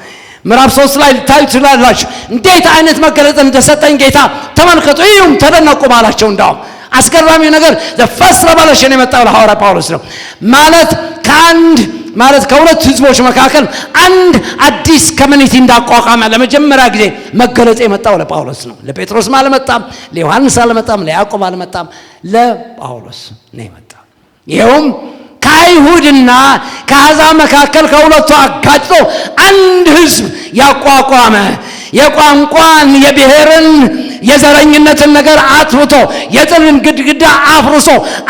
ምዕራፍ 3 ላይ ልታዩ ትችላላችሁ። እንዴት አይነት መገለጥ እንደሰጠኝ ጌታ ተመልከቱ፣ ይሁን ተደነቁ ማላቸው። እንዳውም አስገራሚ ነገር ዘፈስ ረባለሽን የመጣው ለሐዋርያ ጳውሎስ ነው። ማለት ከሁለት ህዝቦች መካከል አንድ አዲስ ኮሚኒቲ እንዳቋቋመ ለመጀመሪያ ጊዜ መገለጥ የመጣው ለጳውሎስ ነው። ለጴጥሮስም አልመጣም፣ ለዮሐንስ አልመጣም፣ ለያዕቆብ አልመጣም፣ ለጳውሎስ ነው የመጣው። ይኸውም ከአይሁድና ከአሕዛብ መካከል ከሁለቱ አጋጭቶ አንድ ህዝብ ያቋቋመ የቋንቋን፣ የብሔርን፣ የዘረኝነትን ነገር አጥፍቶ የጥልን ግድግዳ አፍርሶ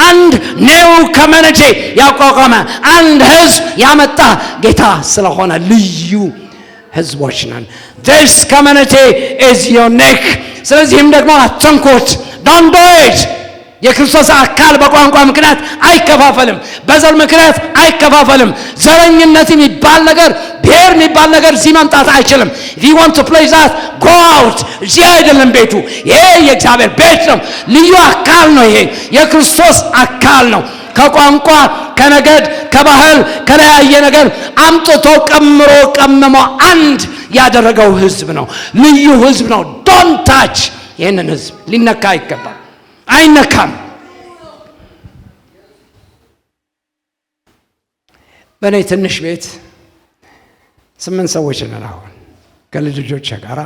አንድ ኒው ኮሚኒቲ ያቋቋመ አንድ ህዝብ ያመጣ ጌታ ስለሆነ ልዩ ህዝቦች ነን። this community is unique። ስለዚህም ደግሞ አትንኩት፣ don't do it። የክርስቶስ አካል በቋንቋ ምክንያት አይከፋፈልም፣ በዘር ምክንያት አይከፋፈልም። ዘረኝነት የሚባል ነገር፣ ብሔር የሚባል ነገር እዚህ መምጣት አይችልም። if you want to play that go out። እዚህ አይደለም ቤቱ፣ ይሄ የእግዚአብሔር ቤት ነው። ልዩ አካል ነው። ይሄ የክርስቶስ አካል ነው። ከቋንቋ፣ ከነገድ፣ ከባህል፣ ከለያየ ነገር አምጥቶ ቀምሮ ቀምሞ አንድ ያደረገው ህዝብ ነው። ልዩ ህዝብ ነው። don't touch። ይህንን ህዝብ ሊነካ አይገባም፣ አይነካም። በእኔ ትንሽ ቤት 8 ሰዎች ነን። አሁን ከልጆቼ ጋራ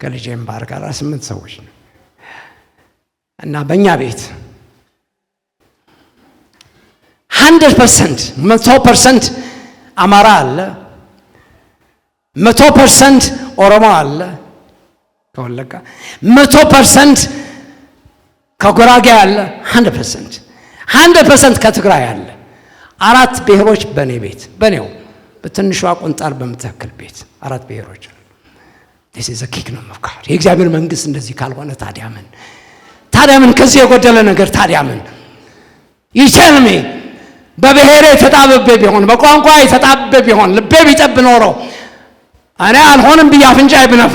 ከልጄም ባር ጋራ 8 ሰዎች ነን እና በእኛ ቤት 100% አማራ አለ፣ 100% ኦሮሞ አለ ከወለጋ፣ 100% ከጉራጌ አለ፣ 100% ከትግራይ አለ። 4 ብሔሮች በኔ ቤት በኔው በትንሿ ቁንጣር በምትተክል ቤት 4 ብሔሮች አሉ። this is a kingdom of God። የእግዚአብሔር መንግስት እንደዚህ ካልሆነ ታዲያ ምን ከዚህ የጎደለ ነገር ታዲያ ምን ይቸልሜ በብሔሬ ተጣብቤ ቢሆን በቋንቋ የተጣብቤ ቢሆን ልቤ ቢጠብ ኖሮ እኔ አልሆንም ብዬ አፍንጫዬ ብነፋ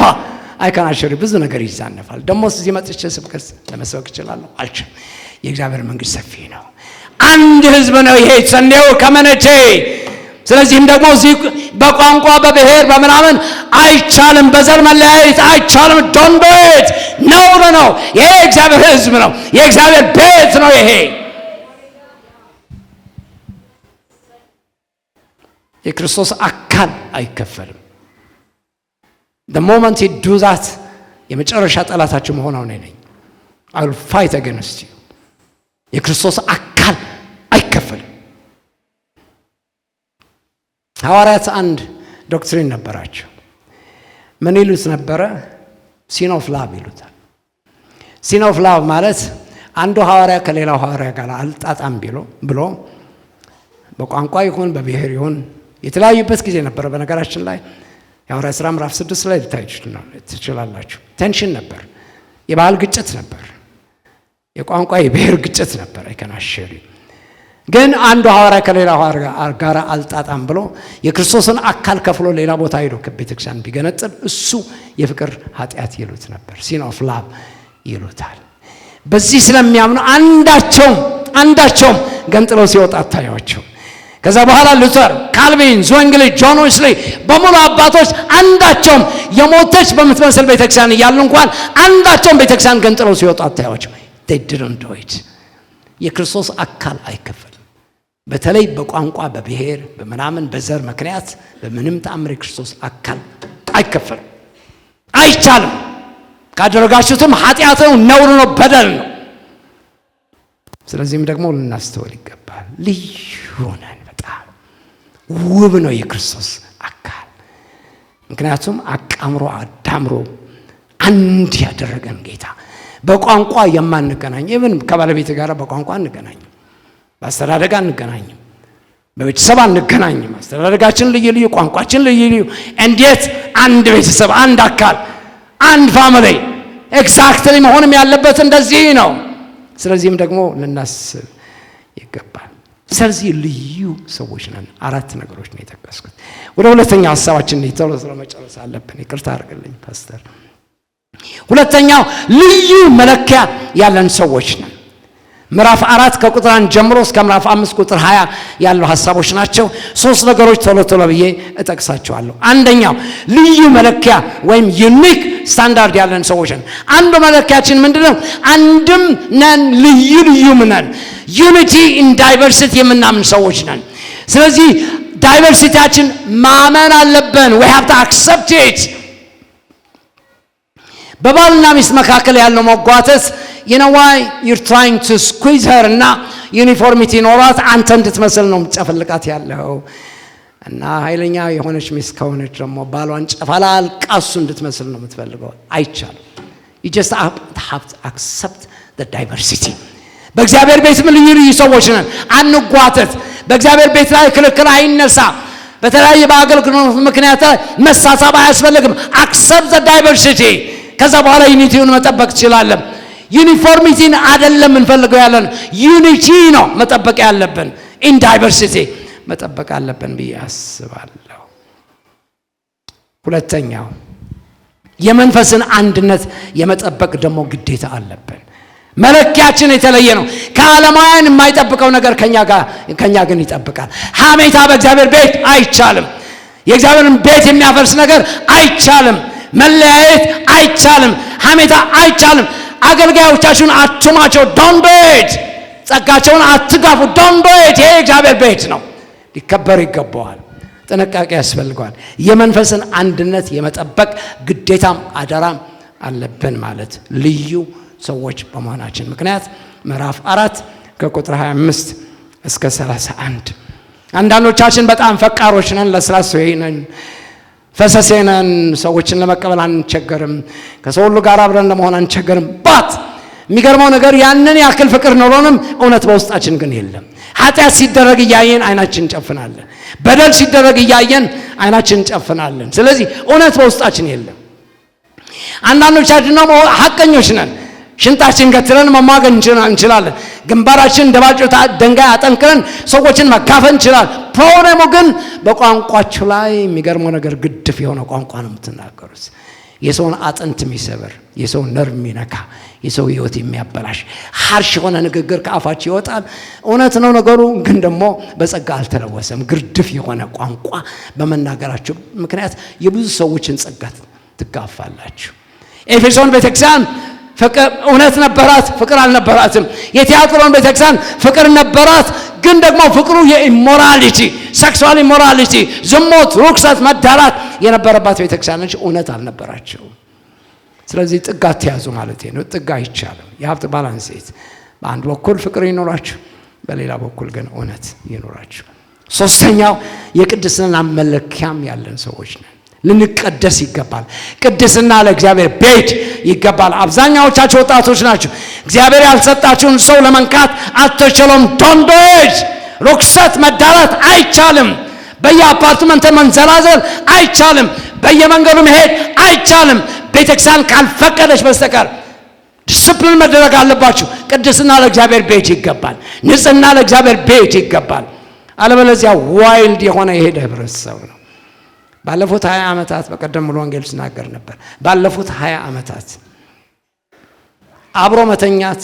አይከናሽሪ ብዙ ነገር ይዛነፋል። ደግሞ እዚህ መጥቼ ስብከት ለመስበክ እችላለሁ አልችልም። የእግዚአብሔር መንግስት ሰፊ ነው። አንድ ህዝብ ነው ይሄ ሰንዴው ከመነቼ። ስለዚህም ደግሞ እዚህ በቋንቋ በብሔር በምናምን አይቻልም፣ በዘር መለያየት አይቻልም። ዶንት ዱ ኢት ነው። ይሄ የእግዚአብሔር ህዝብ ነው፣ የእግዚአብሔር ቤት ነው። ይሄ የክርስቶስ አካል አይከፈልም። the moment you do that የመጨረሻ ጠላታችሁ መሆን እኔ ነኝ። I will fight against you። የክርስቶስ አካል አይከፈልም። ሐዋርያት አንድ ዶክትሪን ነበራቸው። ምን ይሉት ነበረ? ሲን ኦፍ ላቭ ይሉታል። ሲን ኦፍ ላቭ ማለት አንዱ ሐዋርያ ከሌላው ሐዋርያ ጋር አልጣጣም ብሎ በቋንቋ ይሁን በብሔር ይሁን የተለያዩበት ጊዜ ነበረ። በነገራችን ላይ የሐዋርያት ሥራ ምዕራፍ 6 ላይ ትችላላችሁ። ቴንሽን ነበር፣ የባህል ግጭት ነበር፣ የቋንቋ የብሔር ግጭት ነበር። አይከናሸሪ ግን አንዱ ሐዋርያ ከሌላ ሐዋርያ ጋር አልጣጣም ብሎ የክርስቶስን አካል ከፍሎ ሌላ ቦታ ሄዶ ከቤተክርስቲያን ቢገነጥል እሱ የፍቅር ኃጢአት ይሉት ነበር። ሲን ኦፍ ላቭ ይሉታል። በዚህ ስለሚያምኑ አንዳቸውም ገንጥለው ሲወጣ አታያቸው። ከዛ በኋላ ሉተር፣ ካልቪን፣ ዞንግሊ፣ ጆን ዌስሊ በሙሉ አባቶች አንዳቸውም የሞተች በምትመስል ቤተክርስቲያን እያሉ እንኳን አንዳቸውም ቤተክርስቲያን ገንጥለው ሲወጡ አታያቸው። they didn't do it። የክርስቶስ አካል አይከፈልም። በተለይ በቋንቋ በብሔር በምናምን በዘር ምክንያት በምንም ተአምር የክርስቶስ አካል አይከፈልም፣ አይቻልም። ካደረጋችሁትም ኃጢአት ነው፣ ነውር ነው፣ በደል ነው። ስለዚህም ደግሞ ልናስተውል ይገባል። ልዩ ነን፣ በጣም ውብ ነው የክርስቶስ አካል። ምክንያቱም አቃምሮ አዳምሮ አንድ ያደረገን ጌታ። በቋንቋ የማንገናኝ ኢቭን ከባለቤት ጋር በቋንቋ አንገናኝም፣ በአስተዳደግ አንገናኝም፣ በቤተሰብ አንገናኝም። አስተዳደጋችን ልዩ፣ ቋንቋችን ልዩ። እንዴት አንድ ቤተሰብ፣ አንድ አካል፣ አንድ ፋሚሊ ኤግዛክትሊ መሆንም ያለበት እንደዚህ ነው። ስለዚህም ደግሞ ልናስብ ይገባል። ስለዚህ ልዩ ሰዎች ነን። 4 ነገሮች ነው የጠቀስኩት። ወደ ሁለተኛው ሐሳባችን ቶሎ መጨረስ አለብን። ይቅርታ አድርግልኝ ፓስተር። ሁለተኛው ልዩ መለኪያ ያለን ሰዎች ነን። ምዕራፍ 4 ከቁጥር 1 ጀምሮ እስከ ምዕራፍ 5 ቁጥር 20 ያሉ ሐሳቦች ናቸው። 3 ነገሮች ቶሎ ብዬ እጠቅሳቸዋለሁ። አንደኛው ልዩ መለኪያ ወይም ዩኒክ ስታንዳርድ ያለን ሰዎች ነን። አንዱ መለኪያችን ምንድነው? አንድም ነን፣ ልዩም ነን። ዩኒቲ ኢን ዳይቨርሲቲ የምናምን ሰዎች ነን። ስለዚህ ዳይቨርሲቲያችን ማመን አለብን። we have to accept it። በባልና ሚስት መካከል ያለው መጓተት you know why you're trying to squeeze her እና ዩኒፎርሚቲ ኖሯት አንተ እንድትመስል ነው ጨፈልቃት ያለው እና ኃይለኛ የሆነች ሚስት ከሆነች ደግሞ ባሏን ጨፈላል ቃሱ እንድትመስል ነው የምትፈልገው። አይቻልም። you just have to accept the diversity። በእግዚአብሔር ቤት ልዩ ሰዎች ነን። አንጓተት። በእግዚአብሔር ቤት ላይ ክልክል አይነሳ። በተለያየ በአገልግሎት ምክንያት መሳሳብ አያስፈልግም። accept the diversity። ከዛ በኋላ ዩኒቲውን መጠበቅ ትችላለን። ዩኒፎርሚቲን አይደለም እንፈልገው ያለን ዩኒቲ ነው መጠበቅ ያለብን። ኢን ዳይቨርሲቲ መጠበቅ አለብን ብዬ አስባለሁ። ሁለተኛው የመንፈስን አንድነት የመጠበቅ ደግሞ ግዴታ አለብን። መለኪያችን የተለየ ነው። ከዓለማውያን የማይጠብቀው ነገር ከኛ ግን ይጠብቃል። ሐሜታ በእግዚአብሔር ቤት አይቻልም። የእግዚአብሔርን ቤት የሚያፈርስ ነገር አይቻልም። መለያየት አይቻልም። ሐሜታ አይቻልም። አገልጋዮቻችሁን አትሟቸው። ዶንት ዱ ኢት። ጸጋቸውን አትጋፉ። ዶንት ዱ ኢት። ይሄ እግዚአብሔር ቤት ነው፣ ሊከበር ይገባዋል። ጥንቃቄ ያስፈልገዋል። የመንፈስን አንድነት የመጠበቅ ግዴታም አደራም አለብን ማለት ልዩ ሰዎች በመሆናችን ምክንያት ምዕራፍ 4 ከቁጥር 25 እስከ 31 አንዳንዶቻችን በጣም ፈቃሮች ነን፣ ለስላሳዎች ነን፣ ፈሰሴ ነን። ሰዎችን ለመቀበል አንቸገርም፣ ከሰው ሁሉ ጋር አብረን ለመሆን አንቸገርም። ባት የሚገርመው ነገር ያንን ያክል ፍቅር ኖሮንም እውነት በውስጣችን ግን የለም። ኃጢአት ሲደረግ እያየን አይናችን እንጨፍናለን። በደል ሲደረግ እያየን አይናችን እንጨፍናለን። ስለዚህ እውነት በውስጣችን የለም። አንዳንዶቻችን ደግሞ ሐቀኞች ነን። ሽንጣችን ገትረን መማገን እንችላለን። ግንባራችን እንደባጮት ድንጋይ አጠንክረን ሰዎችን መካፈል እንችላለን። ፕሮብሌሙ ግን በቋንቋችሁ ላይ የሚገርመው ነገር ግድፍ የሆነ ቋንቋ ነው የምትናገሩት። የሰውን አጥንት የሚሰብር፣ የሰውን ነርቭ የሚነካ፣ የሰው ሕይወት የሚያበላሽ ሀርሽ የሆነ ንግግር ከአፋችሁ ይወጣል። እውነት ነው ነገሩ፣ ግን ደግሞ በጸጋ አልተለወሰም። ግርድፍ የሆነ ቋንቋ በመናገራችሁ ምክንያት የብዙ ሰዎችን ጸጋ ትጋፋላችሁ። ኤፌሶን ቤተክርስቲያን ፍቅር እውነት ነበራት፣ ፍቅር አልነበራትም። የቲያጥሮን ቤተክርስቲያን ፍቅር ነበራት፣ ግን ደግሞ ፍቅሩ የኢሞራሊቲ ሴክሱዋል ኢሞራሊቲ፣ ዝሙት፣ ርኩሰት፣ መዳራት የነበረባት ቤተክርስቲያን ነች። እውነት አልነበራቸው። ስለዚህ ጥጋ አትያዙ ማለት ነው። ጥጋ አይቻልም። የሀብት ባላንሴት በአንድ በኩል ፍቅር ይኖራችሁ፣ በሌላ በኩል ግን እውነት ይኖራችሁ። ሶስተኛው የቅድስና መለኪያም ያለን ሰዎች ነን። ልንቀደስ ይገባል። ቅድስና ለእግዚአብሔር ቤት ይገባል። አብዛኛዎቻችሁ ወጣቶች ናችሁ። እግዚአብሔር ያልሰጣችሁን ሰው ለመንካት አትችሉም። ዶንት ዱ ኢት። ርኩሰት መዳራት አይቻልም። በየአፓርትመንት መንዘላዘል አይቻልም። በየመንገዱ መሄድ አይቻልም። ቤተክርስቲያን ካልፈቀደች በስተቀር ዲስፕሊን መደረግ አለባችሁ። ቅድስና ለእግዚአብሔር ቤት ይገባል። ንጽህና ለእግዚአብሔር ቤት ይገባል። አለበለዚያ ዋይልድ የሆነ የሄደ ህብረተሰብ ነው። ባለፉት 20 ዓመታት በቀደም ሙሉ ወንጌል ሲናገር ነበር። ባለፉት 20 ዓመታት አብሮ መተኛት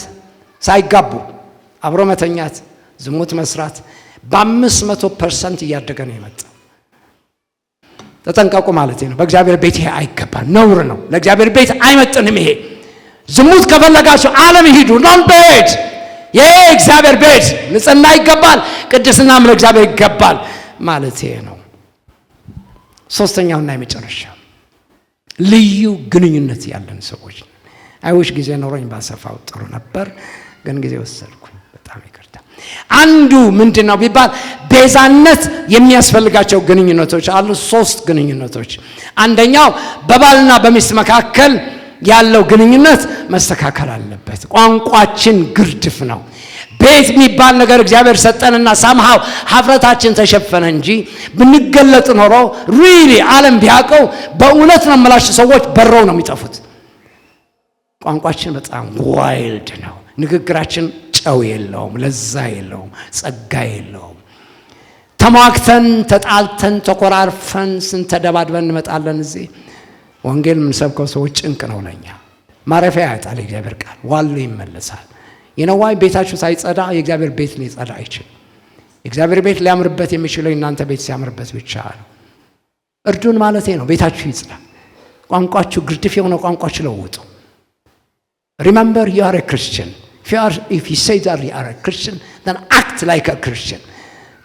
ሳይጋቡ አብሮ መተኛት፣ ዝሙት መስራት በ500% እያደገ ነው የመጣው። ተጠንቀቁ ማለት ነው። በእግዚአብሔር ቤት ይሄ አይገባም፣ ነውር ነው። ለእግዚአብሔር ቤት አይመጥንም። ይሄ ዝሙት ከፈለጋችሁ ዓለም ሂዱ። ኖን ቤት ይሄ እግዚአብሔር ቤት ንጽህና ይገባል፣ ቅድስናም ለእግዚአብሔር ይገባል ማለት ይሄ ነው። ሶስተኛውና የመጨረሻው ልዩ ግንኙነት ያለን ሰዎች። አይውሽ ጊዜ ኖሮኝ ባሰፋው ጥሩ ነበር፣ ግን ጊዜ ወሰድኩኝ። በጣም ይቅርታ። አንዱ ምንድነው ቢባል ቤዛነት የሚያስፈልጋቸው ግንኙነቶች አሉ። 3 ግንኙነቶች። አንደኛው በባልና በሚስት መካከል ያለው ግንኙነት መስተካከል አለበት። ቋንቋችን ግርድፍ ነው። ቤት የሚባል ነገር እግዚአብሔር ሰጠንና ሳምሃው ሀፍረታችን ተሸፈነ እንጂ ብንገለጥ ኖሮ ሪሊ ዓለም ቢያውቀው በእውነት ነው የምላችሁ ሰዎች በረው ነው የሚጠፉት። ቋንቋችን በጣም ዋይልድ ነው። ንግግራችን ጨው የለውም፣ ለዛ የለውም፣ ጸጋ የለውም። ተሟግተን ተጣልተን ተኮራርፈን ስንተደባድበን እንመጣለን። እዚህ ወንጌል የምንሰብከው ሰዎች ጭንቅ ነው ለኛ። ማረፊያ ያጣል የእግዚአብሔር ቃል፣ ዋሉ ይመለሳል። የነዋይ ቤታችሁ ሳይጸዳ የእግዚአብሔር ቤት ሊጸዳ አይችልም። የእግዚአብሔር ቤት ሊያምርበት የሚችለው እናንተ ቤት ሲያምርበት ብቻ ነው። እርዱን ማለቴ ነው። ቤታችሁ ይጽዳ። ቋንቋችሁ ግርድፍ የሆነ ቋንቋችሁ ለውጡ። ሪመምበር you are a Christian. If you say that you are a Christian, then act like a Christian.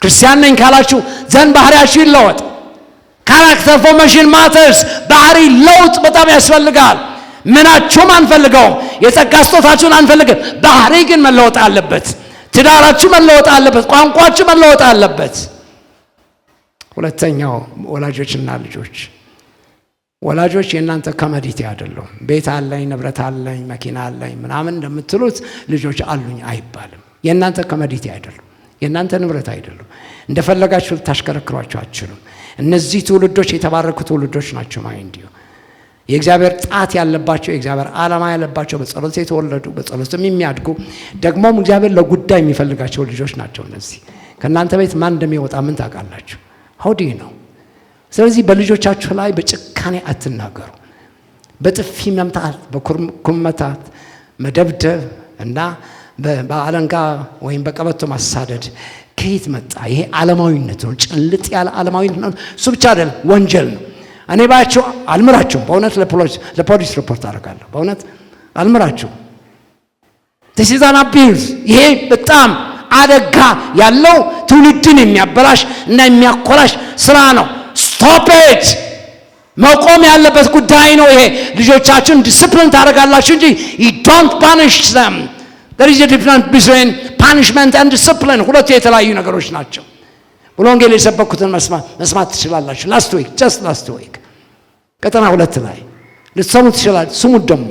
ክርስቲያን ነኝ ካላችሁ ዘንድ ባህሪያችሁ ይለወጥ። ካራክተር ፎርሜሽን ማተርስ። ባህሪ ለውጥ በጣም ያስፈልጋል። ምናችሁም አንፈልገውም። የጸጋ ስጦታችሁን አንፈልግም። ባህሪ ግን መለወጥ አለበት። ትዳራችሁ መለወጥ አለበት። ቋንቋችሁ መለወጥ አለበት። ሁለተኛው ወላጆችና ልጆች። ወላጆች የእናንተ ኮሞዲቲ አይደሉም። ቤት አለኝ፣ ንብረት አለኝ፣ መኪና አለኝ ምናምን እንደምትሉት ልጆች አሉኝ አይባልም። የእናንተ ኮሞዲቲ አይደሉም። የእናንተ ንብረት አይደሉም። እንደፈለጋችሁ ልታሽከረክሯቸው አትችሉም። እነዚህ ትውልዶች የተባረኩ ትውልዶች ናቸው። ማይንዲዩ የእግዚአብሔር ጣት ያለባቸው፣ የእግዚአብሔር ዓላማ ያለባቸው፣ በጸሎት የተወለዱ፣ በጸሎትም የሚያድጉ፣ ደግሞም እግዚአብሔር ለጉዳይ የሚፈልጋቸው ልጆች ናቸው። እነዚህ ከእናንተ ቤት ማን እንደሚወጣ ምን ታውቃላችሁ? ሆዲ ነው። ስለዚህ በልጆቻችሁ ላይ በጭካኔ አትናገሩ። በጥፊ መምታት፣ በኩመታት መደብደብ እና በአለንጋ ወይም በቀበቶ ማሳደድ ከየት መጣ? ይሄ ዓለማዊነት ነው። ጭልጥ ያለ ዓለማዊነት ነው። እሱ ብቻ አይደለም፣ ወንጀል ነው። እኔ ባያችሁ አልምራችሁም። በእውነት ለፖሊስ ሪፖርት አደርጋለሁ። በእውነት አልምራችሁም። this is an abuse። ይሄ በጣም አደጋ ያለው ትውልድን የሚያበላሽ እና የሚያኮላሽ ስራ ነው። ስቶፕ ኢት። መቆም ያለበት ጉዳይ ነው ይሄ። ልጆቻችሁን ዲስፕሊን ታደርጋላችሁ እንጂ you don't punish them። there is a difference between punishment and discipline ሁለቱ የተለያዩ ነገሮች ናቸው። ወንጌል የሰበኩትን መስማት ትችላላችሁ። ላስት ዊክ ቀጠና 2 ላይ ልትሰሙ ትችላላችሁ። ስሙት ደግሞ።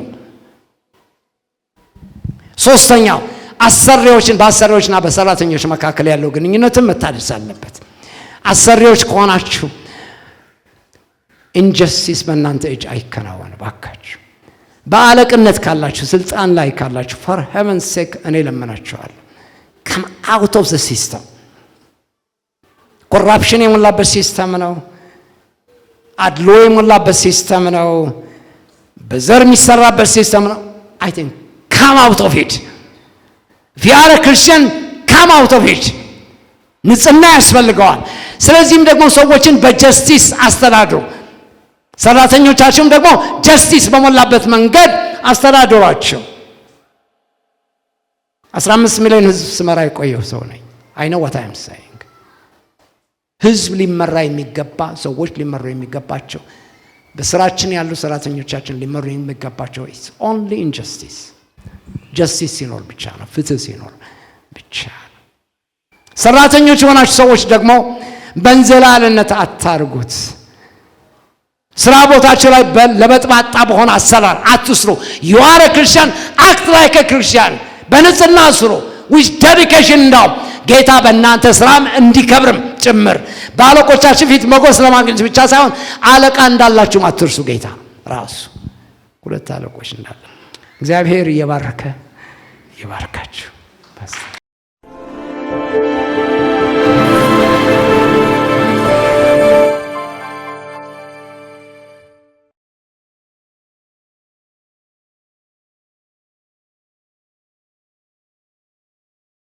ሶስተኛው በአሰሪዎችና በሰራተኞች መካከል ያለው ግንኙነትም መታደስ አለበት። አሰሪዎች ከሆናችሁ ኢንጀስቲስ በእናንተ እጅ አይከናወን ባካችሁ። በአለቅነት ካላችሁ ስልጣን ላይ ካላችሁ for heaven's sake እኔ ለምናችኋለሁ come out of the system። ኮራፕሽን የሞላበት ሲስተም ነው። አድሎ የሞላበት ሲስተም ነው። በዘር የሚሰራበት ሲስተም ነው። I think come out of it. If you are a Christian, come out of it. ንጽሕና ያስፈልገዋል። ስለዚህም ደግሞ ሰዎችን በጀስቲስ አስተዳድሩ። ሰራተኞቻችሁም ደግሞ ጀስቲስ በሞላበት መንገድ አስተዳድሯቸው። 15 ሚሊዮን ህዝብ ስመራ የቆየው ሰው ነኝ። I know what I am saying. ህዝብ ሊመራ የሚገባ ሰዎች ሊመሩ የሚገባቸው በስራችን ያሉ ሰራተኞቻችን ሊመሩ የሚገባቸው is only injustice. ጀስቲስ ሲኖር ብቻ ነው። ፍትህ ሲኖር ብቻ ነው። ሰራተኞች የሆናችሁ ሰዎች ደግሞ በእንዝላልነት አታርጉት። ስራ ቦታችሁ ላይ ለበጥባጣ በሆነ አሰራር አትስሩ። you are a Christian, act like a Christian። በንጽህና ስሩ with dedication። እንዳው ጌታ በእናንተ ስራም እንዲከብርም ጭምር ባለቆቻችሁ ፊት ሞገስ ለማግኘት ብቻ ሳይሆን አለቃ እንዳላችሁ አትርሱ። ጌታ ራሱ 2 አለቆች እንዳለ እግዚአብሔር ይባርካችሁ።